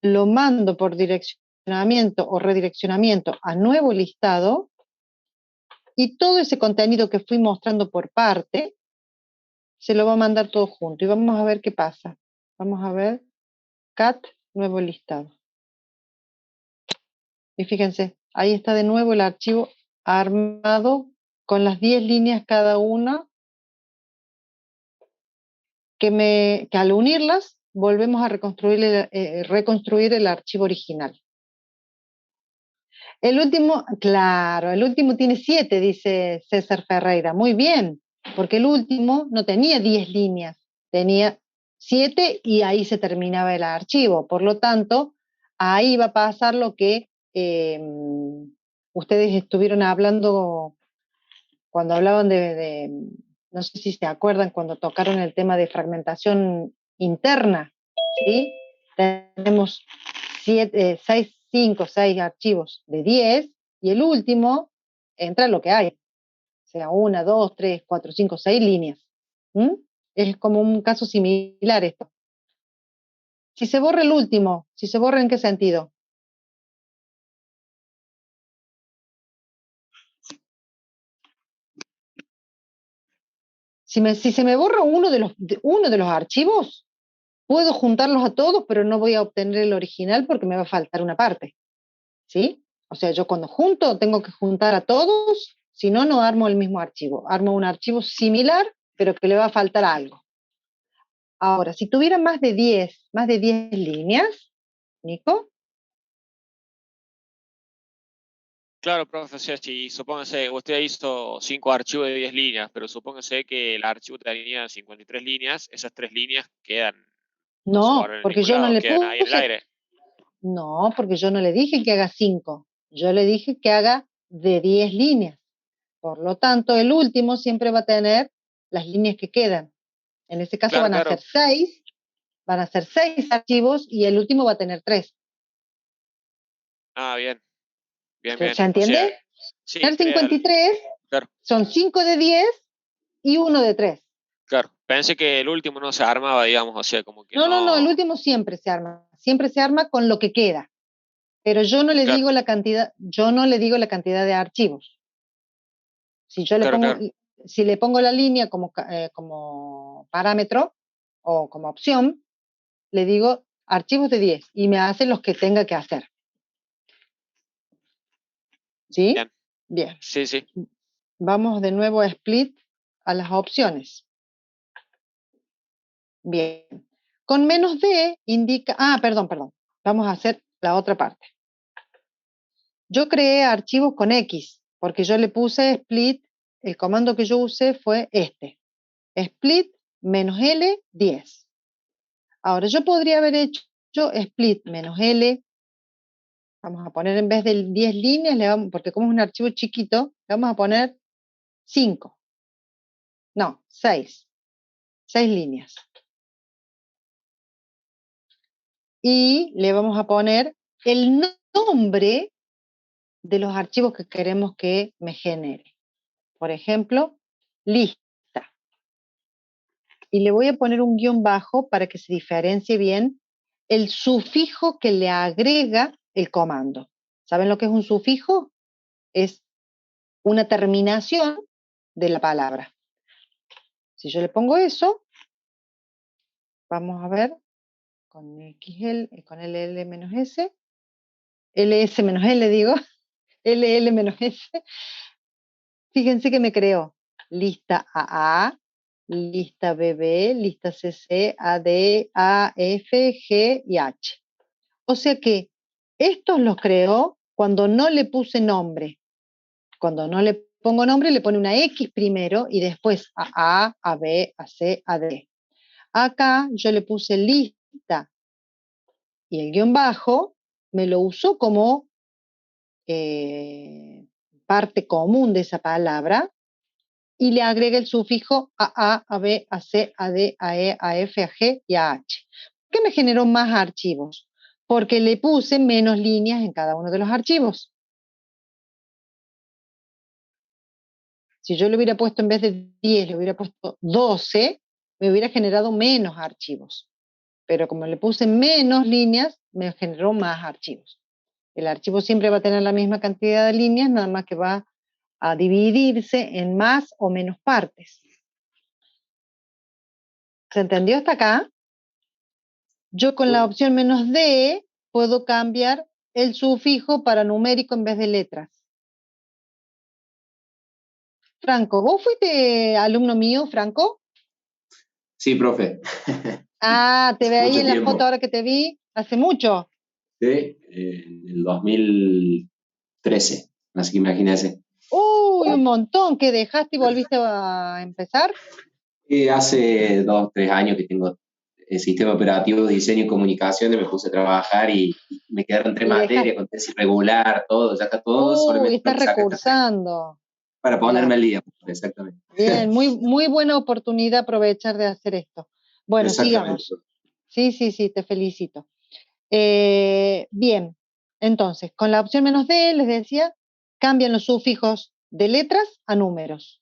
lo mando por direccionamiento o redireccionamiento a nuevo listado y todo ese contenido que fui mostrando por parte se lo va a mandar todo junto y vamos a ver qué pasa. Vamos a ver cat nuevo listado. Y fíjense, ahí está de nuevo el archivo armado con las 10 líneas cada una que al unirlas volvemos a reconstruir el archivo original. El último, claro, el último tiene 7, dice César Ferreira. Muy bien, porque el último no tenía 10 líneas, tenía 7 y ahí se terminaba el archivo. Por lo tanto, ahí va a pasar lo que ustedes estuvieron hablando cuando hablaban no sé si se acuerdan, cuando tocaron el tema de fragmentación interna, ¿sí? Tenemos 5, 6 archivos de 10 y el último entra lo que hay, o sea, 1, 2, 3, 4, 5, 6 líneas. Es como un caso similar esto. Si se borra el último, si se borra, ¿en qué sentido? Si se me borra uno de los archivos, puedo juntarlos a todos, pero no voy a obtener el original porque me va a faltar una parte, ¿sí? O sea, yo cuando junto tengo que juntar a todos, si no, no armo el mismo archivo. Armo un archivo similar, pero que le va a faltar algo. Ahora, si tuviera más de 10 líneas, Nico. Claro, profe, o sea, si supóngase, usted hizo 5 archivos de 10 líneas, pero supóngase que el archivo tenía 53 líneas, esas 3 líneas quedan, no se No, borran en porque ningún yo no lado, le quedan ahí en el puse. aire. No, porque yo no le dije que haga 5. Yo le dije que haga de 10 líneas. Por lo tanto, el último siempre va a tener las líneas que quedan. En este caso Claro, van a claro. ser 6. Van a ser 6 archivos y el último va a tener 3. Ah, bien. Bien, bien. ¿Se O entiende? sea, sí, Tener 53 claro, son 5 de 10 y 1 de 3. claro. Pensé que el último no se armaba, digamos, o sea, como que No, el no. último siempre se arma. Siempre se arma con lo que queda. Pero yo no le Claro, digo la cantidad, de archivos. Si yo claro, claro. si le pongo la línea como parámetro o como opción, le digo archivos de 10 y me hace los que tenga que hacer. ¿Sí? Bien. Bien. Sí, sí. Vamos de nuevo a split a las opciones. Bien. Con menos D indica... perdón. Vamos a hacer la otra parte. Yo creé archivos con X, porque yo le puse split, el comando que yo usé fue este. Split menos L, 10. Ahora, yo podría haber hecho split menos L, vamos a poner en vez de 10 líneas, porque como es un archivo chiquito, le vamos a poner 5. No, 6. 6 líneas. Y le vamos a poner el nombre de los archivos que queremos que me genere. Por ejemplo, lista. Y le voy a poner un guión bajo para que se diferencie bien el sufijo que le agrega el comando. ¿Saben lo que es un sufijo? es una terminación de la palabra. Si yo le pongo eso, vamos a ver con XL, con LL menos S, LS menos L digo, LL menos S, fíjense que me creó lista AA, lista BB, lista CC, AD, A, F, G y H. O sea que estos los creó cuando no le puse nombre. Cuando no le pongo nombre, le pone una X primero y después a A, a B, a C, a D. Acá yo le puse lista y el guión bajo me lo usó como parte común de esa palabra y le agregué el sufijo a B, a C, a D, a E, a F, a G y a H. ¿Por qué me generó más archivos? Porque le puse menos líneas en cada uno de los archivos. Si yo le hubiera puesto en vez de 10, le hubiera puesto 12, me hubiera generado menos archivos. Pero como le puse menos líneas, me generó más archivos. El archivo siempre va a tener la misma cantidad de líneas, nada más que va a dividirse en más o menos partes. ¿Se entendió hasta acá? Yo con la opción "-d" puedo cambiar el sufijo para numérico en vez de letras. Franco, ¿vos fuiste alumno mío, Franco? Sí, profe. Ah, te Hace ve ahí mucho en la tiempo. foto ahora que te vi, hace mucho. Sí, en el 2013. Así que imagínense. Uy, un montón, ¿que dejaste y volviste a empezar? Hace 2, 3 años que tengo el sistema operativo de diseño y comunicaciones, me puse a trabajar y me quedaron 3 materias Y con tesis regular, todo, ya está todo, uy, solamente estás tengo que sacar estas 3 recursando. para ponerme Claro. al día, exactamente. Bien, muy buena oportunidad aprovechar de hacer esto. Bueno, Exactamente. sigamos. Sí, te felicito. Bien, entonces, con la opción "-d", les decía, cambian los sufijos de letras a números.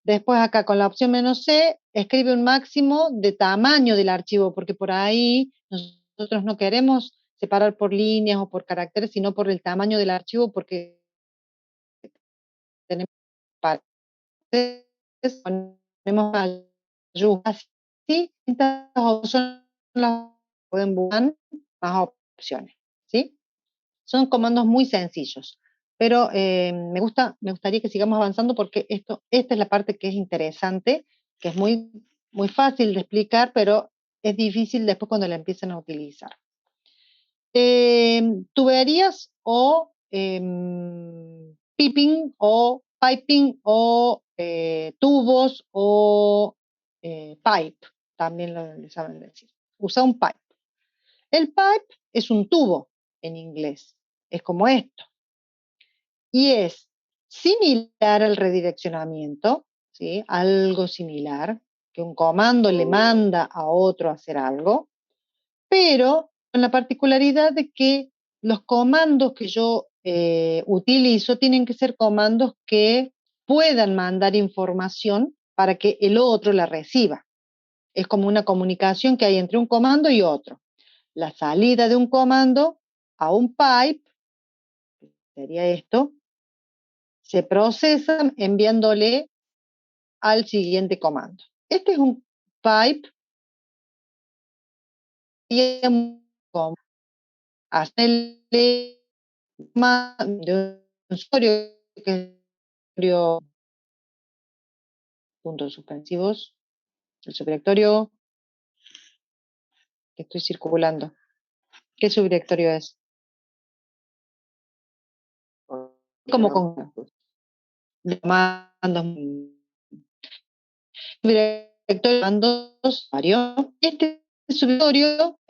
Después acá con la opción "-c", escribe un máximo de tamaño del archivo, porque por ahí nosotros no queremos separar por líneas o por caracteres, sino por el tamaño del archivo, porque tenemos partes, ponemos mayúsculas, así, estas opciones las pueden buscar más opciones, ¿sí? Son comandos muy sencillos, pero me gustaría que sigamos avanzando porque esta es la parte que es interesante, que es muy fácil de explicar, pero es difícil después cuando la empiezan a utilizar. Tuberías o piping o piping o tubos o pipe, también lo saben decir. Usa un pipe. El pipe es un tubo en inglés, es como esto. Y es similar al redireccionamiento, ¿sí? Algo similar, que un comando le manda a otro a hacer algo, pero con la particularidad de que los comandos que yo utilizo tienen que ser comandos que puedan mandar información para que el otro la reciba. Es como una comunicación que hay entre un comando y otro. La salida de un comando a un pipe, sería esto, se procesa enviándole al siguiente comando. Este es un pipe y hacerle de un usuario que es puntos suspensivos, el subdirectorio que estoy circulando. ¿Qué subdirectorio es? Como con comandos, directorio de comandos, este subdirectorio,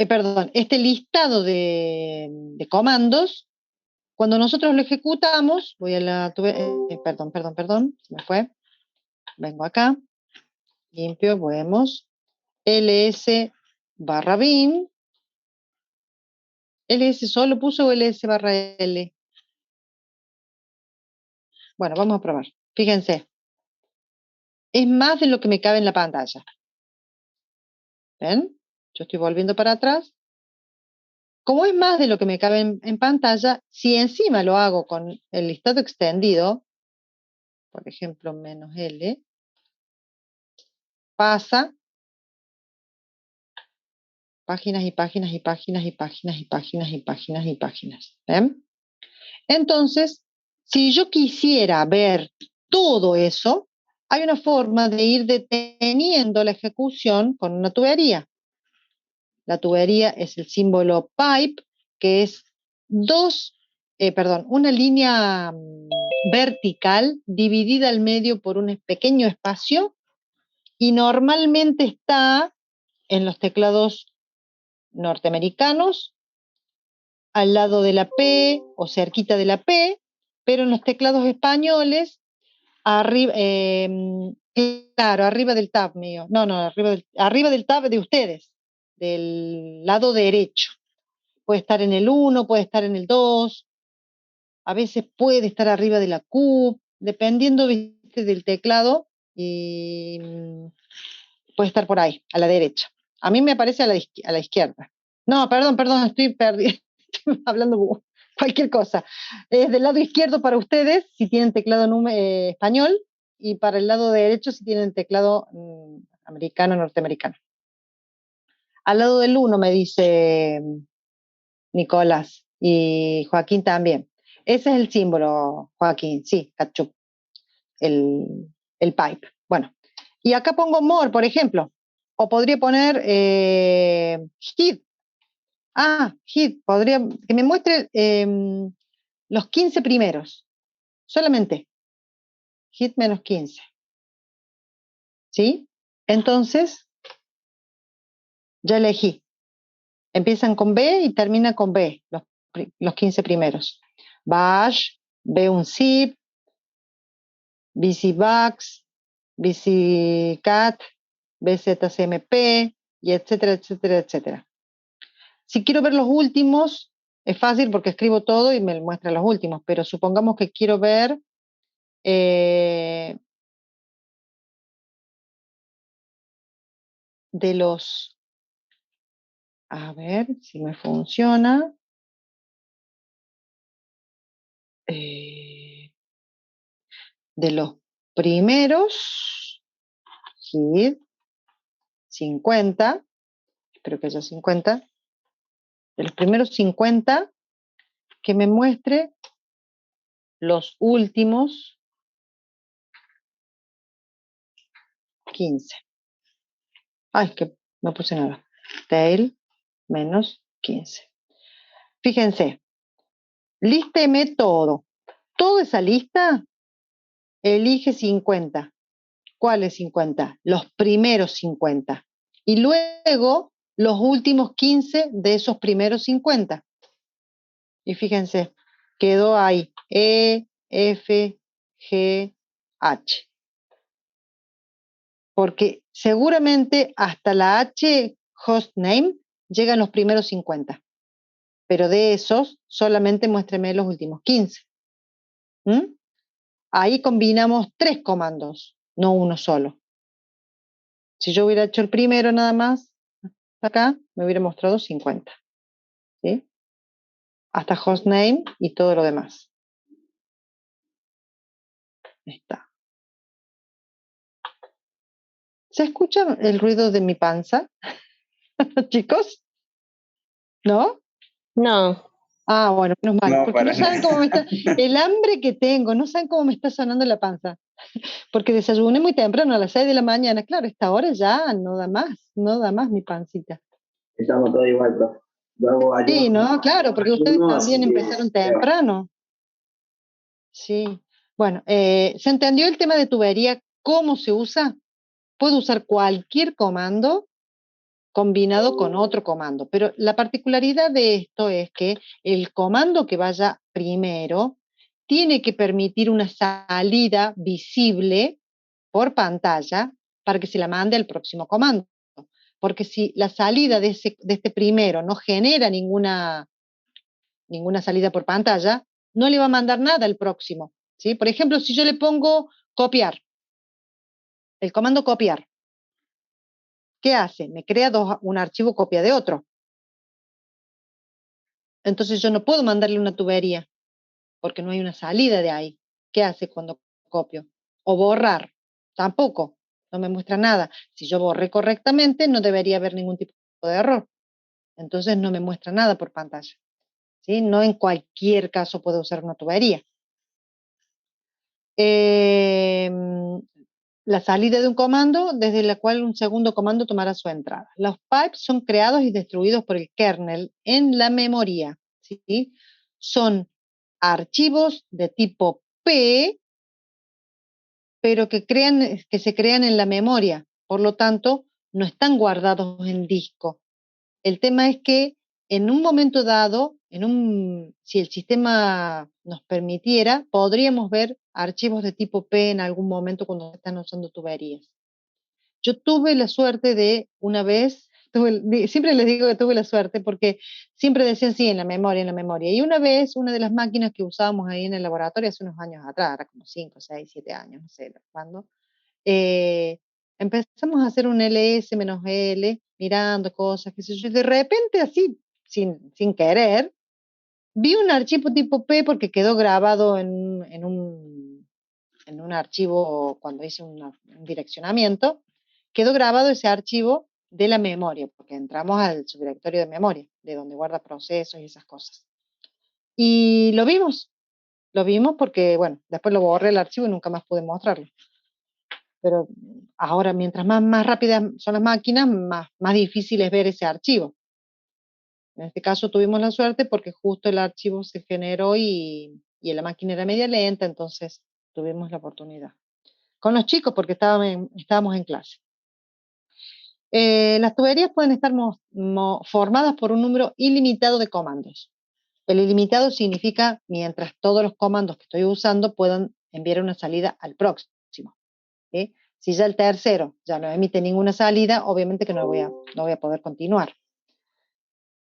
este listado de comandos, cuando nosotros lo ejecutamos, voy a la, perdón, se me fue, vengo acá, limpio, vemos, ls/bin, ls solo puso o ls/l. Bueno, vamos a probar. Fíjense, es más de lo que me cabe en la pantalla. ¿Ven? Yo estoy volviendo para atrás Como es más de lo que me cabe en pantalla, si encima lo hago con el listado extendido, por ejemplo, -L, pasa páginas y páginas y páginas y páginas y páginas y páginas y páginas. ¿Ven? Entonces, si yo quisiera ver todo eso, hay una forma de ir deteniendo la ejecución con una tubería. La tubería es el símbolo pipe, que es una línea vertical dividida al medio por un pequeño espacio y normalmente está en los teclados norteamericanos al lado de la P o cerquita de la P, pero en los teclados españoles arriba, claro, arriba del tab mío. No, arriba del tab de ustedes, del lado derecho. Puede estar en el 1, puede estar en el 2, a veces puede estar arriba de la Q, dependiendo, ¿viste?, del teclado, y puede estar por ahí, a la derecha. A mí me aparece a la izquierda. No, perdón, estoy perdida. Estoy hablando cualquier cosa. Es del lado izquierdo para ustedes, si tienen teclado español, y para el lado derecho, si tienen teclado americano, norteamericano. Al lado del 1 me dice Nicolás, y Joaquín también. Ese es el símbolo, Joaquín, sí, ketchup, el pipe. Bueno, y acá pongo more, por ejemplo, o podría poner hit. Hit, podría, que me muestre los 15 primeros, solamente, hit menos 15. ¿Sí? Entonces, ya elegí. Empiezan con B y terminan con B, los 15 primeros. Bash, B1zip, BCBugs, BCcat, BZCMP, y etcétera, etcétera, etcétera. Si quiero ver los últimos, es fácil porque escribo todo y me muestra los últimos, pero supongamos que quiero ver de los, a ver si me funciona, de los primeros, hit, 50, espero que haya 50, de los primeros 50, que me muestre los últimos 15. Ay, es que no puse nada. Tail menos 15. Fíjense, lísteme todo. Toda esa lista, elige 50. ¿Cuáles 50? Los primeros 50. Y luego los últimos 15 de esos primeros 50. Y fíjense, quedó ahí E, F, G, H. Porque seguramente hasta la H hostname llegan los primeros 50. Pero de esos, solamente muéstreme los últimos 15. ¿Mm? Ahí combinamos 3 comandos, no uno solo. Si yo hubiera hecho el primero nada más, acá me hubiera mostrado 50. ¿Sí? Hasta hostname y todo lo demás. Ahí está. ¿Se escucha el ruido de mi panza? Chicos, ¿no? No. Bueno, menos mal, No, porque para no saben nada. cómo me está, el hambre que tengo, no saben cómo me está sonando la panza, porque desayuné muy temprano, a las 6 de la mañana, claro, esta hora ya no da más mi pancita. Estamos todos igual, profe. Yo hago Sí, ¿no? Claro, porque ustedes ayuno, también así que, empezaron temprano. Sí. Bueno, ¿se entendió el tema de tubería? ¿Cómo se usa? Puedo usar cualquier comando combinado con otro comando, pero la particularidad de esto es que el comando que vaya primero tiene que permitir una salida visible por pantalla para que se la mande al próximo comando. Porque si la salida de este primero no genera ninguna salida por pantalla, no le va a mandar nada al próximo. ¿Sí? Por ejemplo, si yo le pongo copiar, el comando copiar, ¿qué hace? Me crea un archivo copia de otro. Entonces yo no puedo mandarle una tubería, porque no hay una salida de ahí. ¿Qué hace cuando copio? O borrar, tampoco, no me muestra nada. Si yo borré correctamente, no debería haber ningún tipo de error. Entonces no me muestra nada por pantalla. ¿Sí? No en cualquier caso puedo usar una tubería. La salida de un comando desde la cual un segundo comando tomará su entrada. Los pipes son creados y destruidos por el kernel en la memoria. ¿Sí? Son archivos de tipo P, pero que se crean en la memoria. Por lo tanto, no están guardados en disco. El tema es que en un momento dado, si el sistema nos permitiera, podríamos ver archivos de tipo P en algún momento cuando están usando tuberías. Yo tuve la suerte de una vez, siempre les digo que tuve la suerte porque siempre decían sí, en la memoria. Y una vez, una de las máquinas que usábamos ahí en el laboratorio hace unos años atrás, era como 5, 6, 7 años, no sé cuándo, empezamos a hacer un ls-l, mirando cosas, qué sé yo, y de repente así, sin querer, vi un archivo tipo P porque quedó grabado en un archivo cuando hice un direccionamiento, quedó grabado ese archivo de la memoria, porque entramos al subdirectorio de memoria, de donde guarda procesos y esas cosas. Y lo vimos porque, bueno, después lo borré el archivo y nunca más pude mostrarlo. Pero ahora, mientras más rápidas son las máquinas, más difícil es ver ese archivo. En este caso tuvimos la suerte porque justo el archivo se generó y la máquina era media lenta, entonces tuvimos la oportunidad. Con los chicos, porque estábamos en clase. Las tuberías pueden estar formadas por un número ilimitado de comandos. El ilimitado significa mientras todos los comandos que estoy usando puedan enviar una salida al próximo. ¿Sí? Si ya el tercero ya no emite ninguna salida, obviamente que no voy a poder continuar.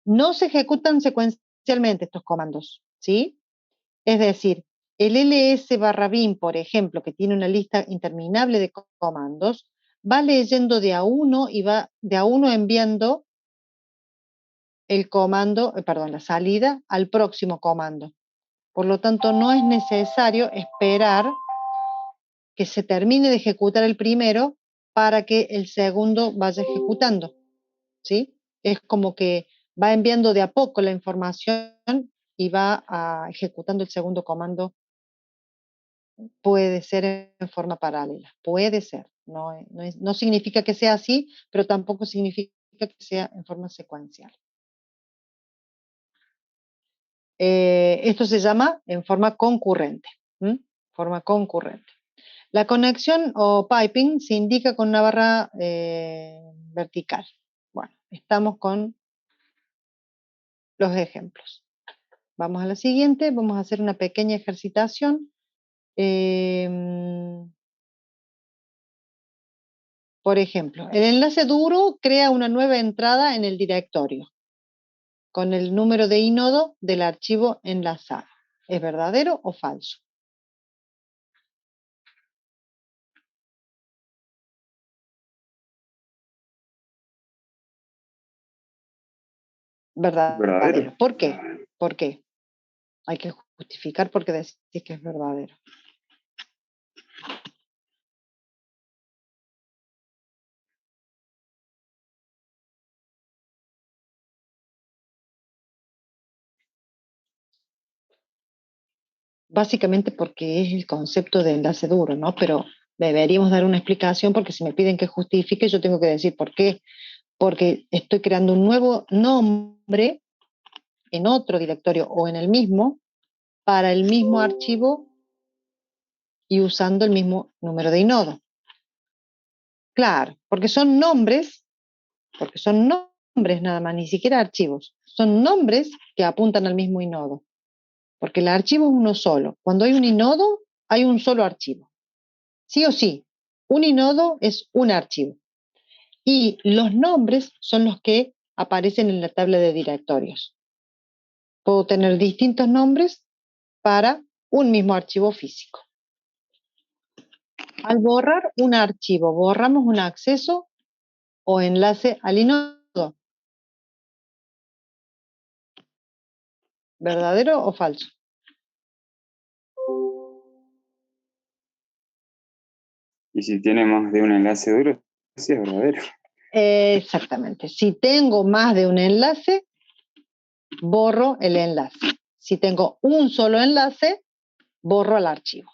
No se ejecutan secuencialmente estos comandos, ¿sí? Es decir, el ls/bin, por ejemplo, que tiene una lista interminable de comandos, va leyendo de a uno y va de a uno enviando el comando, la salida al próximo comando. Por lo tanto, no es necesario esperar que se termine de ejecutar el primero para que el segundo vaya ejecutando, ¿sí? Es como que va enviando de a poco la información y va ejecutando el segundo comando. Puede ser en forma paralela, puede ser. No significa que sea así, pero tampoco significa que sea en forma secuencial. Esto se llama en forma concurrente. Forma concurrente. La conexión o piping se indica con una barra vertical. Bueno, estamos con los ejemplos. Vamos a la siguiente, vamos a hacer una pequeña ejercitación. Por ejemplo, el enlace duro crea una nueva entrada en el directorio con el número de inodo del archivo enlazado. ¿Es verdadero o falso? Verdadero. ¿Por qué? ¿Por qué? Hay que justificar por qué decís que es verdadero. Básicamente porque es el concepto de enlace duro, ¿no? Pero deberíamos dar una explicación porque si me piden que justifique, yo tengo que decir por qué. Porque estoy creando un nuevo nombre en otro directorio o en el mismo para el mismo archivo y usando el mismo número de inodo. Claro, porque son nombres nada más, ni siquiera archivos. Son nombres que apuntan al mismo inodo. Porque el archivo es uno solo. Cuando hay un inodo, hay un solo archivo. Sí o sí, un inodo es un archivo. Y los nombres son los que aparecen en la tabla de directorios. Puedo tener distintos nombres para un mismo archivo físico. Al borrar un archivo, borramos un acceso o enlace al inodo. ¿Verdadero o falso? Y si tiene más de un enlace duro, sí es verdadero. Exactamente. Si tengo más de un enlace, borro el enlace. Si tengo un solo enlace, borro el archivo.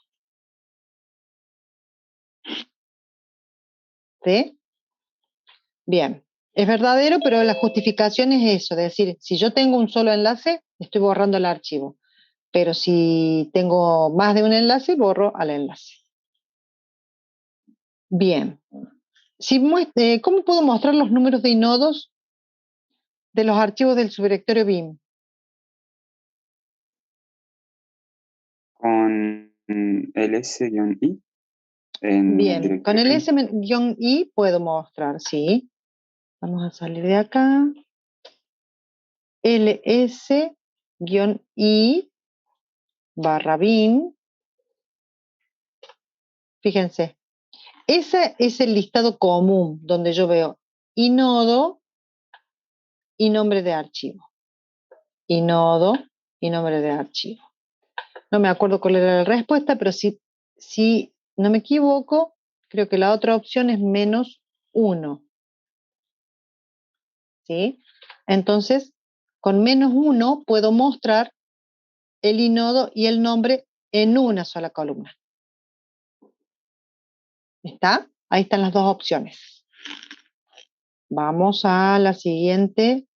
¿Sí? Bien. Es verdadero, pero la justificación es eso, de decir, si yo tengo un solo enlace, estoy borrando el archivo. Pero si tengo más de un enlace, borro al enlace. Bien. ¿Cómo puedo mostrar los números de inodos de los archivos del subdirectorio BIM? Con ls-i en el Bien, con el directorio. S-I puedo mostrar, sí. Vamos a salir de acá. ls-i barra bin. Fíjense, ese es el listado común donde yo veo inodo y nombre de archivo. Inodo y nombre de archivo. No me acuerdo cuál era la respuesta, pero si no me equivoco, creo que la otra opción es -1. ¿Sí? Entonces, con -1 puedo mostrar el inodo y el nombre en una sola columna. ¿Está? Ahí están las dos opciones. Vamos a la siguiente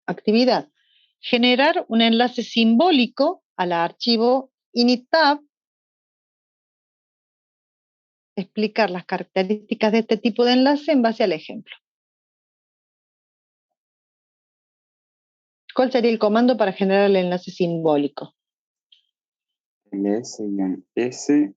actividad. Generar un enlace simbólico al archivo inittab. Explicar las características de este tipo de enlace en base al ejemplo. ¿Cuál sería el comando para generar el enlace simbólico? ls-s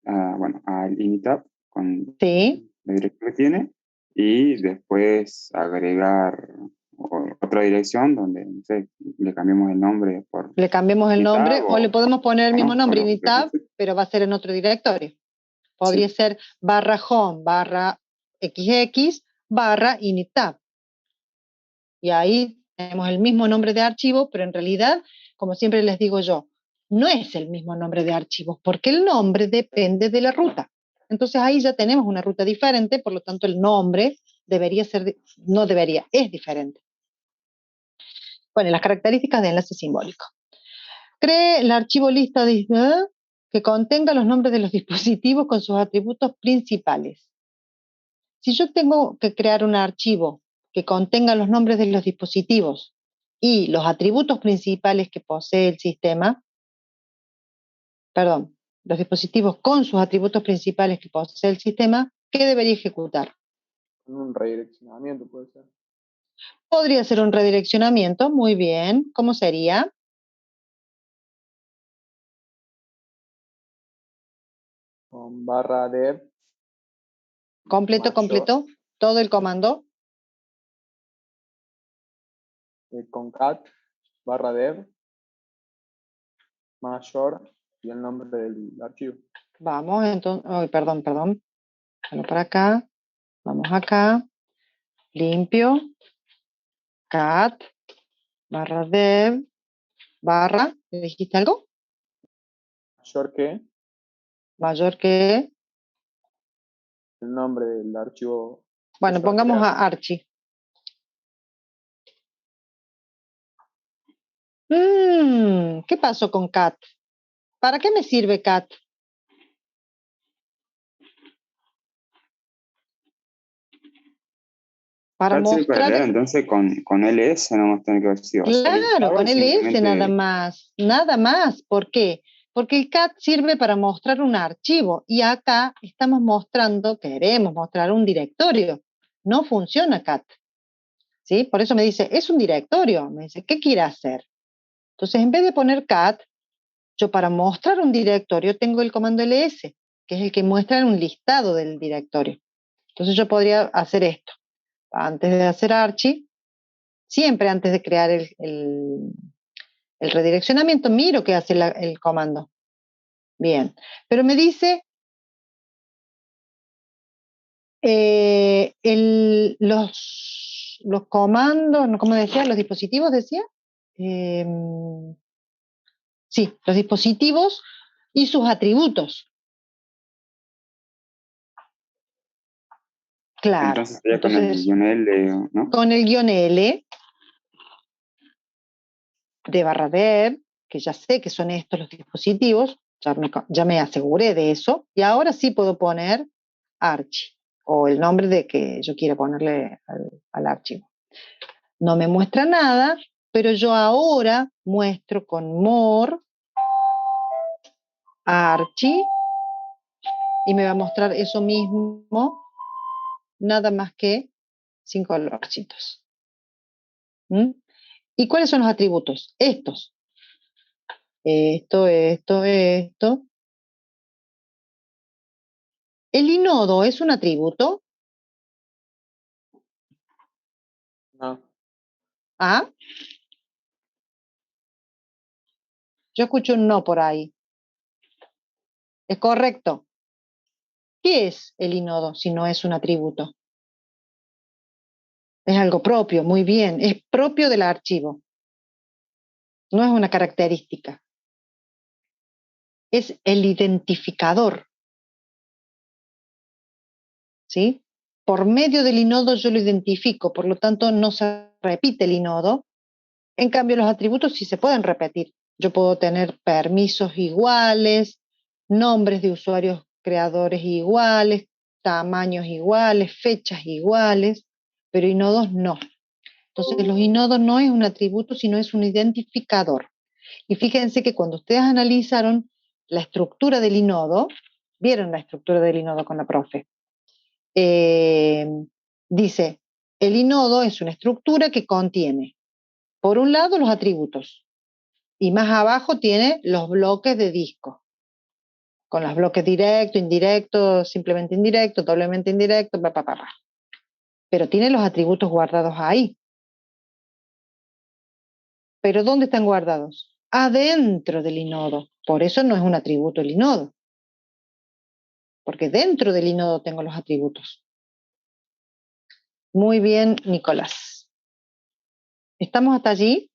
a bueno, al initap con Sí, la dirección que tiene y después agregar otra dirección donde, no sé, le cambiemos el nombre por le cambiemos el initap nombre o le podemos poner el mismo ¿no? nombre, Con lo inittab, que pero va a ser en otro directorio. Podría sí, ser /home XX /inittab. Y ahí tenemos el mismo nombre de archivo, pero en realidad, como siempre les digo yo, no es el mismo nombre de archivo, porque el nombre depende de la ruta. Entonces ahí ya tenemos una ruta diferente, por lo tanto el nombre debería ser, no debería, es diferente. Bueno, las características de enlace simbólico. Cree el archivo lista que contenga los nombres de los dispositivos con sus atributos principales. Si yo tengo que crear un archivo que contenga los nombres de los dispositivos y los atributos principales que posee el sistema, perdón, los dispositivos con sus atributos principales que posee el sistema, ¿qué debería ejecutar? Un redireccionamiento puede ser. Podría ser un redireccionamiento, muy bien. ¿Cómo sería? Con /dev Completo, todo el comando. concat /dev mayor y el nombre del archivo. Vamos, entonces, perdón. Bueno, para acá, vamos acá, limpio, cat, /dev, ¿le dijiste algo? Mayor que Mayor que, el nombre del archivo. bueno, pongamos a Archie. ¿Qué pasó con cat? ¿Para qué me sirve cat? Para Cat sirve para mostrar, leer, entonces con ls no vamos a tener que ver si va a salir claro, Java con o ls simplemente nada más. ¿Por qué? Porque el cat sirve para mostrar un archivo y acá estamos mostrando, queremos mostrar un directorio. No funciona cat, ¿sí? Por eso me dice, es un directorio. Me dice, ¿qué quiere hacer? Entonces, en vez de poner cat, yo para mostrar un directorio tengo el comando ls, que es el que muestra un listado del directorio. Entonces yo podría hacer esto. Antes de hacer Archie, siempre antes de crear el redireccionamiento, miro qué hace el comando. Bien, pero me dice los comandos, ¿cómo decía? Los dispositivos, decía. Sí, los dispositivos y sus atributos. Claro. Entonces sería con el Entonces, guión L, ¿no? con el guión L de barra dev, que ya sé que son estos los dispositivos, ya me aseguré de eso, y ahora sí puedo poner archi, o el nombre de que yo quiera ponerle al archivo. No me muestra nada, pero yo ahora muestro con more archi y me va a mostrar eso mismo, nada más que sin colorcitos. ¿Mm? ¿Y cuáles son los atributos? Estos. Esto. ¿El inodo es un atributo? No. ¿Ah? Yo escucho un no por ahí. ¿Es correcto? ¿Qué es el inodo si no es un atributo? Es algo propio, muy bien. Es propio del archivo. No es una característica. Es el identificador. ¿Sí? Por medio del inodo yo lo identifico, por lo tanto no se repite el inodo. En cambio, los atributos sí se pueden repetir. Yo puedo tener permisos iguales, nombres de usuarios creadores iguales, tamaños iguales, fechas iguales, pero inodos no. Entonces, los inodos no es un atributo, sino es un identificador. Y fíjense que cuando ustedes analizaron la estructura del inodo, vieron la estructura del inodo con la profe, dice, el inodo es una estructura que contiene, por un lado, los atributos, y más abajo tiene los bloques de disco, con los bloques directo, indirecto, simplemente indirecto, doblemente indirecto, pero tiene los atributos guardados ahí. ¿Pero dónde están guardados? Adentro del inodo. Por eso no es un atributo el inodo, porque dentro del inodo tengo los atributos. Muy bien, Nicolás. ¿Estamos hasta allí?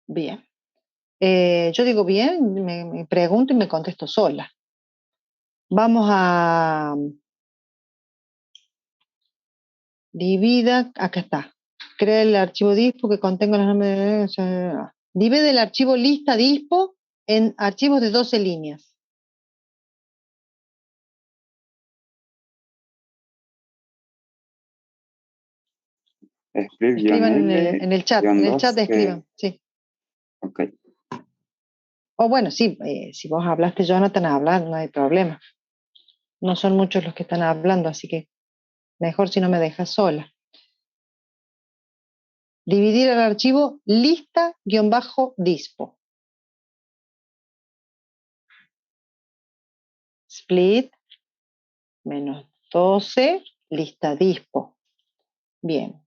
Bien. Yo digo bien, me pregunto y me contesto sola. Vamos a divida, acá está. Crea el archivo dispo que contenga los nombres de... Divide el archivo lista dispo en archivos de 12 líneas. Escriban Split-L, en el chat, escriban, sí. Ok. O bueno, sí, si vos hablaste, Jonathan, hablar, no hay problema. No son muchos los que están hablando, así que mejor si no me dejas sola. Dividir el archivo lista-dispo. Split menos 12, lista dispo. Bien.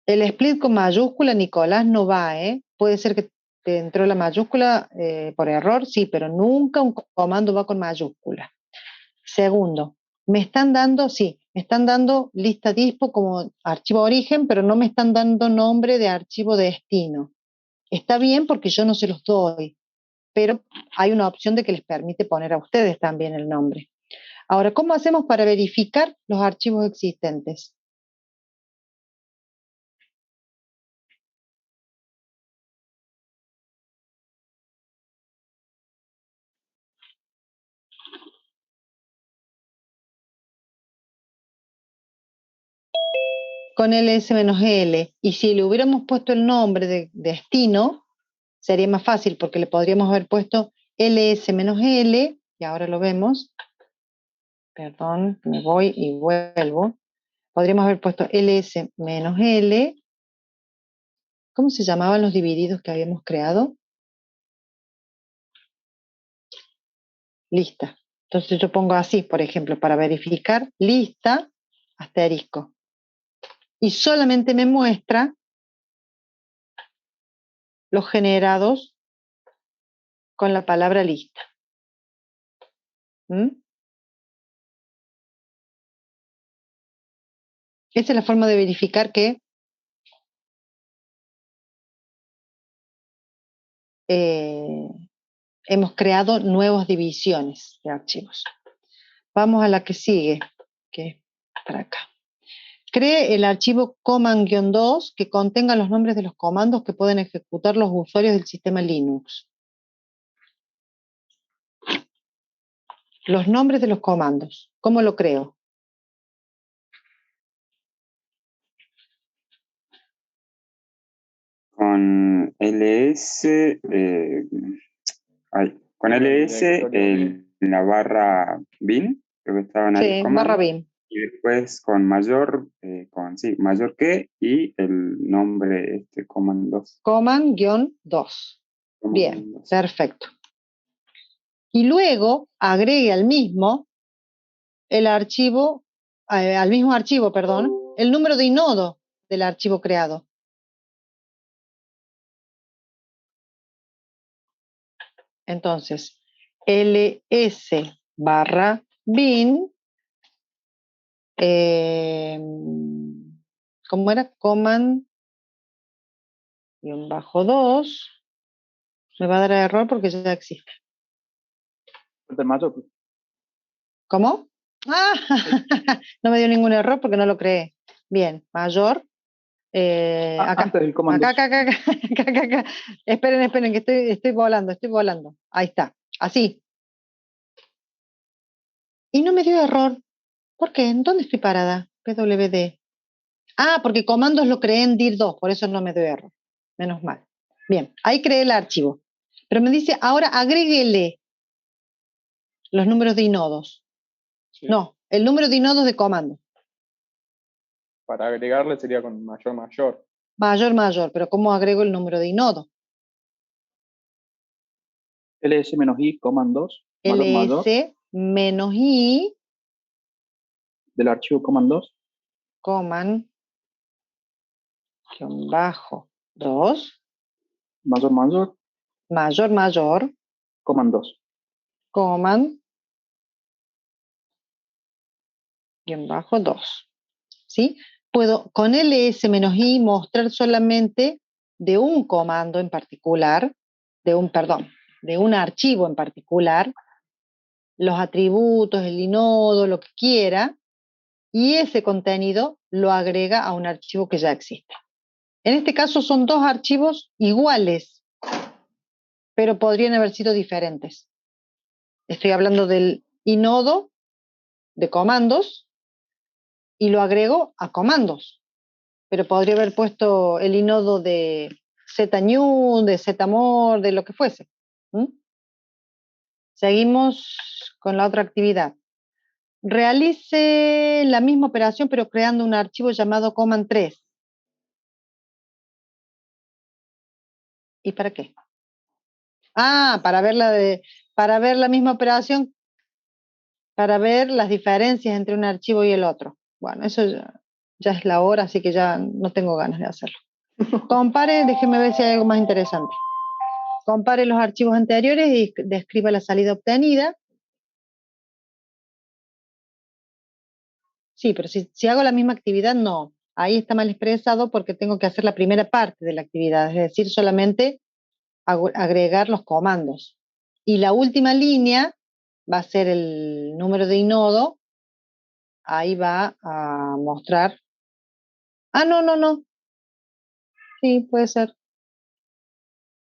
El split con mayúscula, Nicolás, no va, ¿eh? Puede ser que te entró la mayúscula por error, sí, pero nunca un comando va con mayúscula. Segundo, me están dando lista dispo como archivo origen, pero no me están dando nombre de archivo destino. Está bien porque yo no se los doy, pero hay una opción de que les permite poner a ustedes también el nombre. Ahora, ¿cómo hacemos para verificar los archivos existentes? Con ls-l. Y si le hubiéramos puesto el nombre de destino, sería más fácil porque le podríamos haber puesto ls-l, y ahora lo vemos. Perdón, me voy y vuelvo. Podríamos haber puesto ls-l. ¿Cómo se llamaban los divididos que habíamos creado? Lista. Entonces yo pongo así, por ejemplo, para verificar, lista, asterisco. Y solamente me muestra los generados con la palabra lista. ¿Mm? Esa es la forma de verificar que hemos creado nuevas divisiones de archivos. Vamos a la que sigue, que es para acá. Cree el archivo command-2 que contenga los nombres de los comandos que pueden ejecutar los usuarios del sistema Linux. Los nombres de los comandos. ¿Cómo lo creo? Con ls, con ls la barra bin, creo que estaban ahí los Sí, comandos, barra bin. y después con mayor, mayor que, y el nombre command 2. Command-2. Bien, perfecto. Y luego agregue al mismo archivo, perdón, el número de inodo del archivo creado. Entonces, ls barra bin, ¿cómo era? Command-2, me va a dar error porque ya existe. ¿Cómo? Ah, no me dio ningún error porque no lo creé. Bien, mayor. Acá. Antes del comando. Acá. Esperen, que estoy volando. Ahí está. Así. Y no me dio error. ¿Por qué? ¿Dónde estoy parada? PWD. Ah, porque comandos lo creé en dir2, por eso no me dio error. Menos mal. Bien, ahí creé el archivo. Pero me dice, ahora agréguele los números de inodos. Sí. No, el número de inodos de comando. Para agregarle sería con mayor. Mayor, pero ¿cómo agrego el número de inodo? ls-i, command-2. ls-i del archivo command-2. Command-2. Mayor. Command-2. Command-2. ¿Sí? Puedo con ls-i mostrar solamente de un comando en particular, de un archivo en particular, los atributos, el inodo, lo que quiera, y ese contenido lo agrega a un archivo que ya existe. En este caso son dos archivos iguales, pero podrían haber sido diferentes. Estoy hablando del inodo de comandos y lo agrego a comandos, pero podría haber puesto el inodo de znew, de zmore, de lo que fuese. Seguimos con la otra actividad. Realice la misma operación pero creando un archivo llamado command3. ¿Y para qué? Ah, para ver la misma operación, para ver las diferencias entre un archivo y el otro. Bueno, eso ya es la hora, así que ya no tengo ganas de hacerlo. Compare, déjeme ver si hay algo más interesante. Compare los archivos anteriores y describa la salida obtenida. Sí, pero si hago la misma actividad, no. Ahí está mal expresado porque tengo que hacer la primera parte de la actividad, es decir, solamente agregar los comandos. Y la última línea va a ser el número de inodo. Ahí va a mostrar. Ah, no. Sí, puede ser.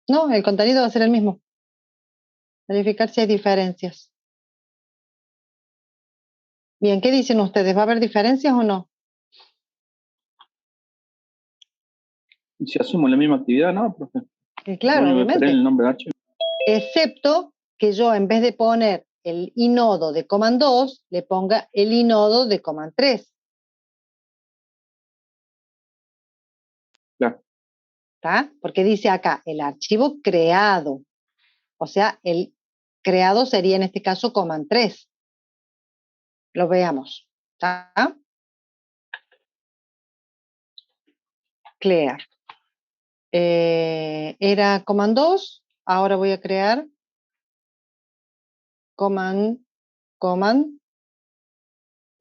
No, el contenido va a ser el mismo. Verificar si hay diferencias. Bien, ¿qué dicen ustedes? ¿Va a haber diferencias o no? Y si hacemos la misma actividad, ¿no, profe? Claro, obviamente. El nombre del archivo. Excepto que yo, en vez de poner el inodo de command2, le ponga el inodo de command3. Claro. ¿Está? Porque dice acá, el archivo creado. O sea, el creado sería en este caso command3. Lo veamos. ¿Está? Clear. Era command2, ahora voy a crear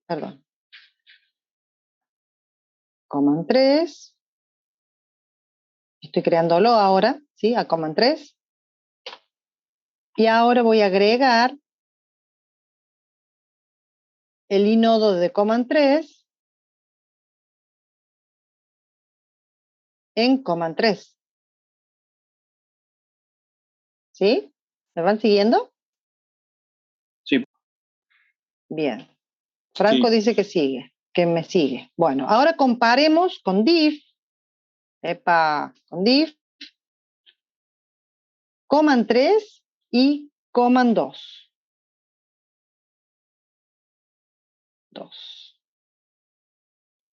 perdón. command 3. Estoy creándolo ahora, ¿sí? A command 3. Y ahora voy a agregar el inodo de command 3 en command 3. ¿Sí? ¿Me van siguiendo? Sí. Bien. Franco Sí. dice que sigue, que me sigue. Bueno, ahora comparemos con div. Con div, command 3 y command 2. 2.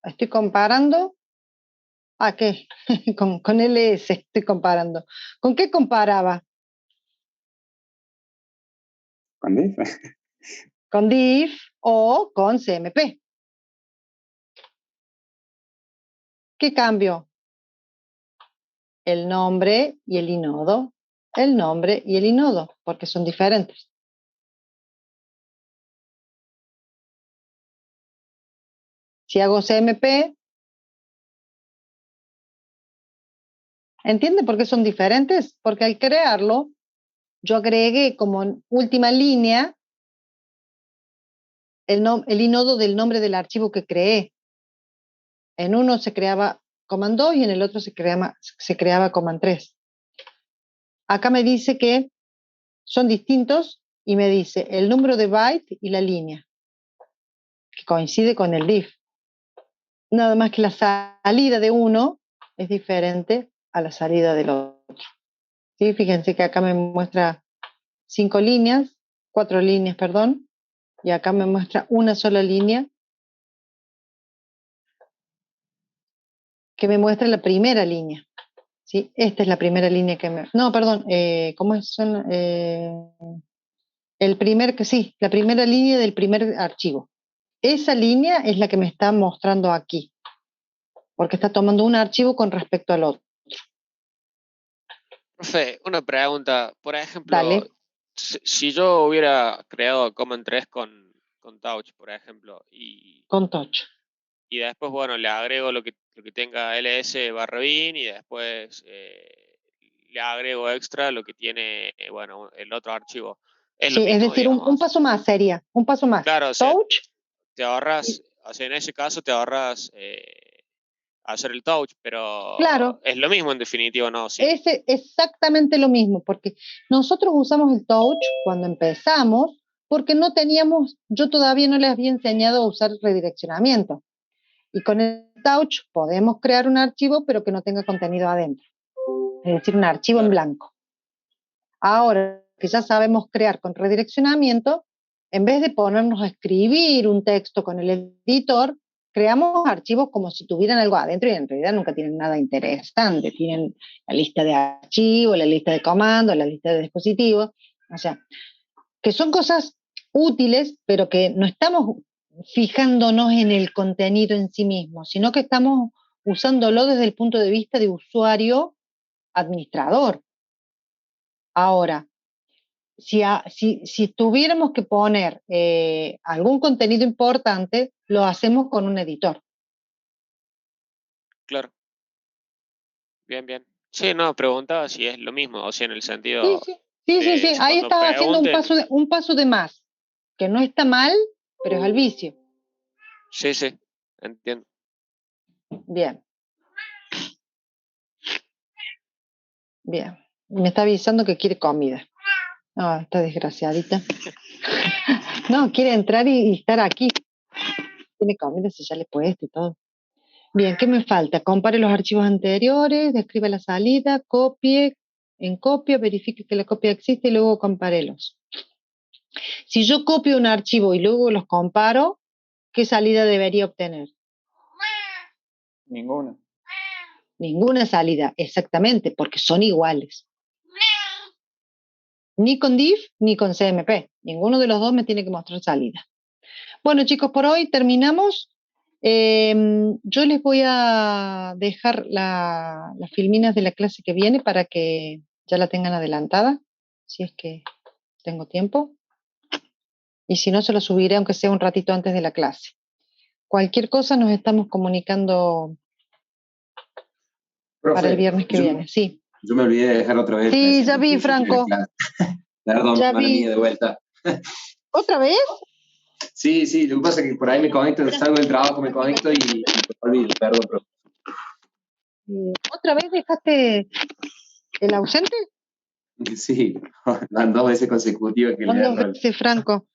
Estoy comparando. ¿A qué? con ls estoy comparando. ¿Con qué comparaba? ¿Con div? Con div o con CMP. ¿Qué cambio? El nombre y el inodo. El nombre y el inodo, porque son diferentes. Si hago CMP, ¿entiende por qué son diferentes? Porque al crearlo, yo agregué como última línea el inodo del nombre del archivo que creé. En uno se creaba command 2 y en el otro se creaba command 3. Acá me dice que son distintos y me dice el número de byte y la línea, que coincide con el div. Nada más que la salida de uno es diferente a la salida del otro. ¿Sí? Fíjense que acá me muestra 4 líneas, perdón, y acá me muestra una sola línea que me muestra la primera línea. ¿Sí? Esta es la primera línea que me... No, perdón, ¿cómo es? La primera línea del primer archivo. Esa línea es la que me está mostrando aquí, porque está tomando un archivo con respecto al otro. Profe, una pregunta. Por ejemplo, Dale. si yo hubiera creado command 3 con Touch, por ejemplo, Con touch. y después, bueno, le agrego lo que tenga ls/bin y después le agrego extra lo que tiene, bueno, el otro archivo. Es lo Sí, es mismo, decir, un digamos. paso más sería, un paso más. Claro, o sea, Touch. te ahorras, o sea, en ese caso te ahorras hacer el touch, pero Claro, es lo mismo en definitiva, ¿no? Sí, es exactamente lo mismo, porque nosotros usamos el touch cuando empezamos, porque yo todavía no les había enseñado a usar redireccionamiento. Y con el touch podemos crear un archivo, pero que no tenga contenido adentro. Es decir, un archivo en claro. blanco. Ahora que ya sabemos crear con redireccionamiento, en vez de ponernos a escribir un texto con el editor, creamos archivos como si tuvieran algo adentro y en realidad nunca tienen nada interesante. Tienen la lista de archivos, la lista de comandos, la lista de dispositivos. O sea, que son cosas útiles, pero que no estamos fijándonos en el contenido en sí mismo, sino que estamos usándolo desde el punto de vista de usuario administrador. Ahora, si tuviéramos que poner algún contenido importante, lo hacemos con un editor. Claro. Bien, bien. Sí, no, preguntaba si es lo mismo, o sea, en el Sí, sentido sí, sí, sí, sí. de Ahí cuando estás haciendo pregunten. un paso de más, que no está mal, pero es al vicio. Sí, sí, entiendo. Bien, bien. Me está avisando que quiere comida. Ah, esta desgraciadita. No, quiere entrar y estar aquí. Tiene comida, si ya le he puesto y todo. Bien, ¿qué me falta? Compare los archivos anteriores, describa la salida, copie, en copia, verifique que la copia existe y luego compárelos. Si yo copio un archivo y luego los comparo, ¿qué salida debería obtener? Ninguna. Ninguna salida, exactamente, porque son iguales. Ni con div ni con CMP. Ninguno de los dos me tiene que mostrar salida. Bueno, chicos, por hoy terminamos. Yo les voy a dejar las filminas de la clase que viene para que ya la tengan adelantada, si es que tengo tiempo. Y si no, se lo subiré aunque sea un ratito antes de la clase. Cualquier cosa nos estamos comunicando para el viernes que yo- viene, sí. Yo me olvidé de dejar otra vez. Sí, presente ya vi, al principio de la Franco. clase. Perdón, Ya mala vi. mía de vuelta. ¿Otra vez? Sí, lo que pasa es que por ahí me conecto, salgo del trabajo, me conecto y me olvido, perdón, profe. ¿Otra vez dejaste el ausente? Sí, van 2 veces consecutivas que le Son da 2 rol. veces, Franco.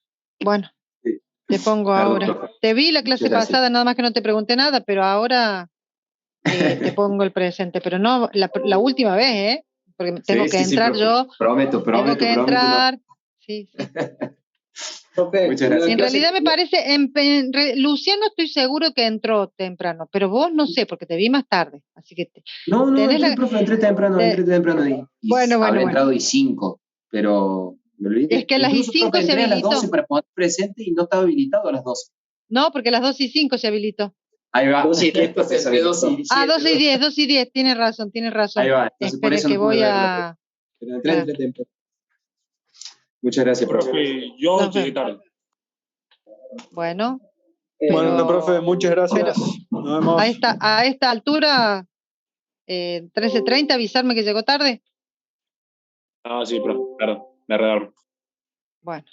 Bueno, Sí. te pongo Perdón, ahora. profe. Te vi la Muchas clase gracias. pasada, nada más que no te pregunté nada, pero ahora te pongo el presente. Pero no, la última vez, ¿eh? Porque tengo que Sí, entrar profe. yo. Prometo, Tengo que no. entrar. Sí, sí. Profe, Muchas la gracias. En clase- realidad me parece, Luciano estoy seguro que entró temprano, pero vos no sé, porque te vi más tarde. Así que No, tenés entré, la... profe, entré temprano y Bueno. habré entrado y 5, pero me olvidé. Es que a las Incluso, I5 profe, se entré a las habilitó. 12 para poner presente y no estaba habilitado a las 12. No, porque a las 2:05 se habilitó. Ahí va. 12 y 10, Entonces profe, entré 12 y 17. 2:10, tienes razón. Ahí va. Entonces por Espere eso que no pude voy verlo. a... Pero Claro. entré temprano. Muchas gracias, profe. Profe, yo Nos llegué vemos. tarde. Bueno, Bueno, profe, muchas gracias. Nos vemos. a esta altura, 13:30, avisarme que llegó tarde. Ah, sí, profe, perdón, me regalarlo. Bueno,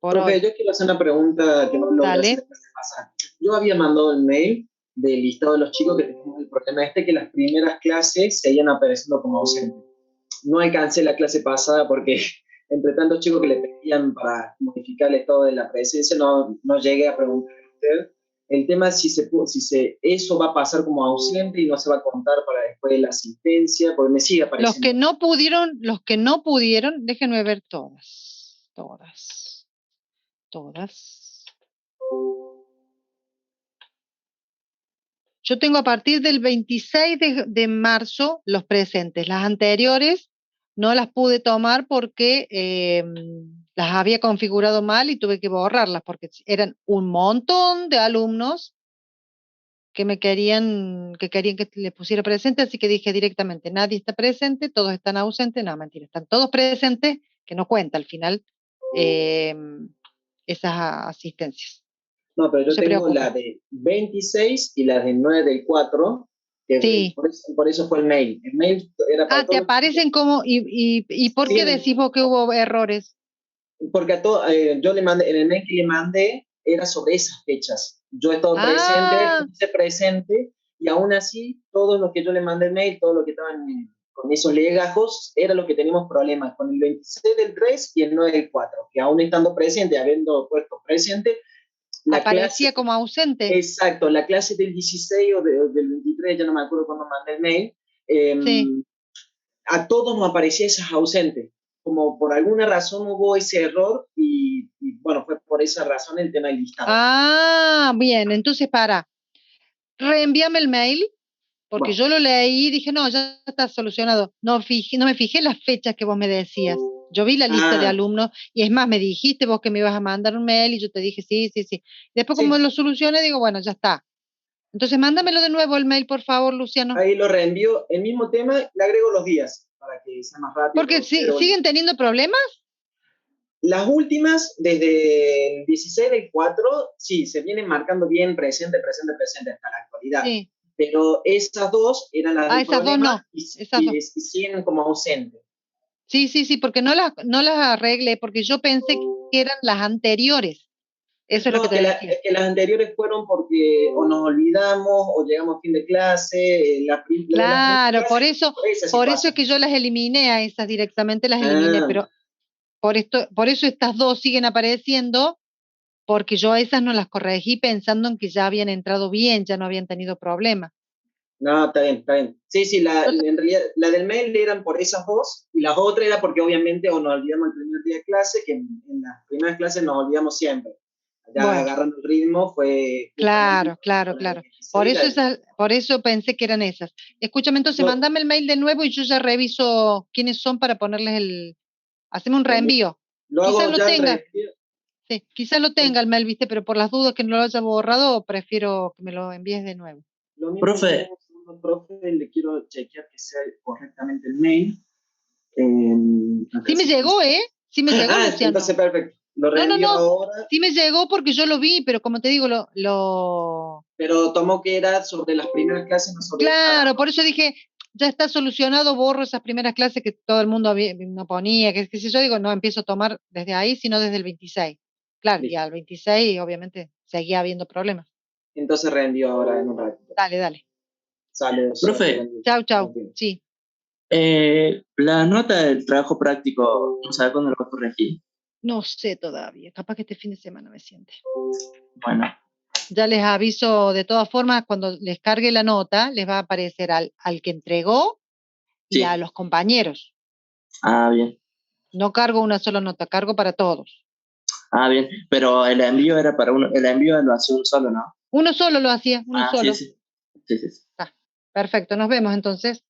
por Profe, hoy. yo quiero hacer una pregunta que no logré Dale. hacer la clase pasada. Yo había mandado el mail del listado de los chicos que teníamos el problema que las primeras clases seguían apareciendo como ausentes. No alcancé la clase pasada porque entre tantos chicos que le pedían para modificar el estado de la presencia, no llegué a preguntarle a usted. El tema es si eso va a pasar como ausente y no se va a contar para después de la asistencia, porque me sigue Los apareciendo. que no pudieron, déjenme ver todas. Yo tengo a partir del 26 de marzo los presentes. Las anteriores no las pude tomar porque las había configurado mal y tuve que borrarlas porque eran un montón de alumnos que querían que les pusiera presente, así que dije directamente, nadie está presente, todos están ausentes, no, mentira, están todos presentes, que no cuenta al final esas asistencias. No, pero No yo se tengo la preocupen. de 26 y la de 9 del 4, que Sí. por eso fue el mail. El mail era para Te todos los aparecen como, ¿y por qué Sí. decís vos que hubo errores? porque a todos, yo le mandé, en el mail que le mandé era sobre esas fechas. Yo he estado puse presente, y aún así, todos los que yo le mandé el mail, todos los que estaban con esos legajos, era lo que teníamos problemas, con el 26 del 3 y el 9 del 4, que aún estando presente, habiendo puesto presente, la Aparecía clase, como ausente. exacto, la clase del 16 o del 23, ya no me acuerdo cuándo mandé el mail, Sí. a todos nos aparecía esas ausentes. Como por alguna razón hubo ese error y bueno, fue por esa razón el tema del listado. Bien, entonces reenvíame el mail, porque Bueno. yo lo leí y dije, no, ya está solucionado. No me fijé las fechas que vos me decías. Yo vi la lista de alumnos y es más, me dijiste vos que me ibas a mandar un mail y yo te dije, sí. Después como lo solucioné, digo, bueno, ya está. Entonces mándamelo de nuevo el mail, por favor, Luciano. Ahí lo reenvío, el mismo tema, le agrego los días para que sea más rápido. Porque ¿siguen teniendo problemas? Las últimas, desde el 16 del 4, sí, se vienen marcando bien presente hasta la actualidad. Sí. Pero esas dos eran las del esas problema dos no. y siguen como ausentes. Sí, porque no las arreglé, porque yo pensé que eran las anteriores. Eso es lo que te decía. Es que las anteriores fueron porque o nos olvidamos o llegamos a fin de clase. Claro, por eso es que yo las eliminé a esas directamente, las eliminé, pero por eso estas dos siguen apareciendo, porque yo a esas no las corregí pensando en que ya habían entrado bien, ya no habían tenido problemas. No, está bien. Sí, en realidad la del mail eran por esas dos y las otras era porque obviamente o nos olvidamos el primer día de clase, que en las primeras clases nos olvidamos siempre. Ya agarrando el ritmo fue... Claro. Por eso pensé que eran esas. Escúchame, entonces, mándame el mail de nuevo y yo ya reviso quiénes son para ponerles haceme un reenvío. Quizás lo tenga. Sí, quizás lo tenga el mail, viste, pero por las dudas que no lo haya borrado, prefiero que me lo envíes de nuevo. Lo mismo, profe, le quiero chequear que sea correctamente el mail. Sí me llegó, Sí me llegó, Luciano. Entonces, perfecto. Lo reenvío ahora. Sí me llegó porque yo lo vi, pero como te digo, Pero tomó que era sobre las primeras clases, no sobre... Claro, por eso dije, ya está solucionado, borro esas primeras clases que todo el mundo no ponía, que si yo digo, no empiezo a tomar desde ahí, sino desde el 26. Claro, y Listo. al 26 obviamente seguía habiendo problemas. Entonces reenvío ahora en un ratito. Dale, dale. Saludos. Profe. Chau, chau. Sí. La nota del trabajo práctico, ¿no sabe cuándo lo va a corregir? No sé todavía, capaz que este fin de semana me siente. Bueno, Ya les aviso, de todas formas, cuando les cargue la nota, les va a aparecer al que entregó y sí. a los compañeros. Ah, bien. No cargo una sola nota, cargo para todos. Ah, bien. Pero el envío era para uno, el envío lo hacía uno solo, ¿no? Uno solo lo hacía, uno solo. Sí, sí. Sí, sí, sí. Ah, perfecto, nos vemos entonces.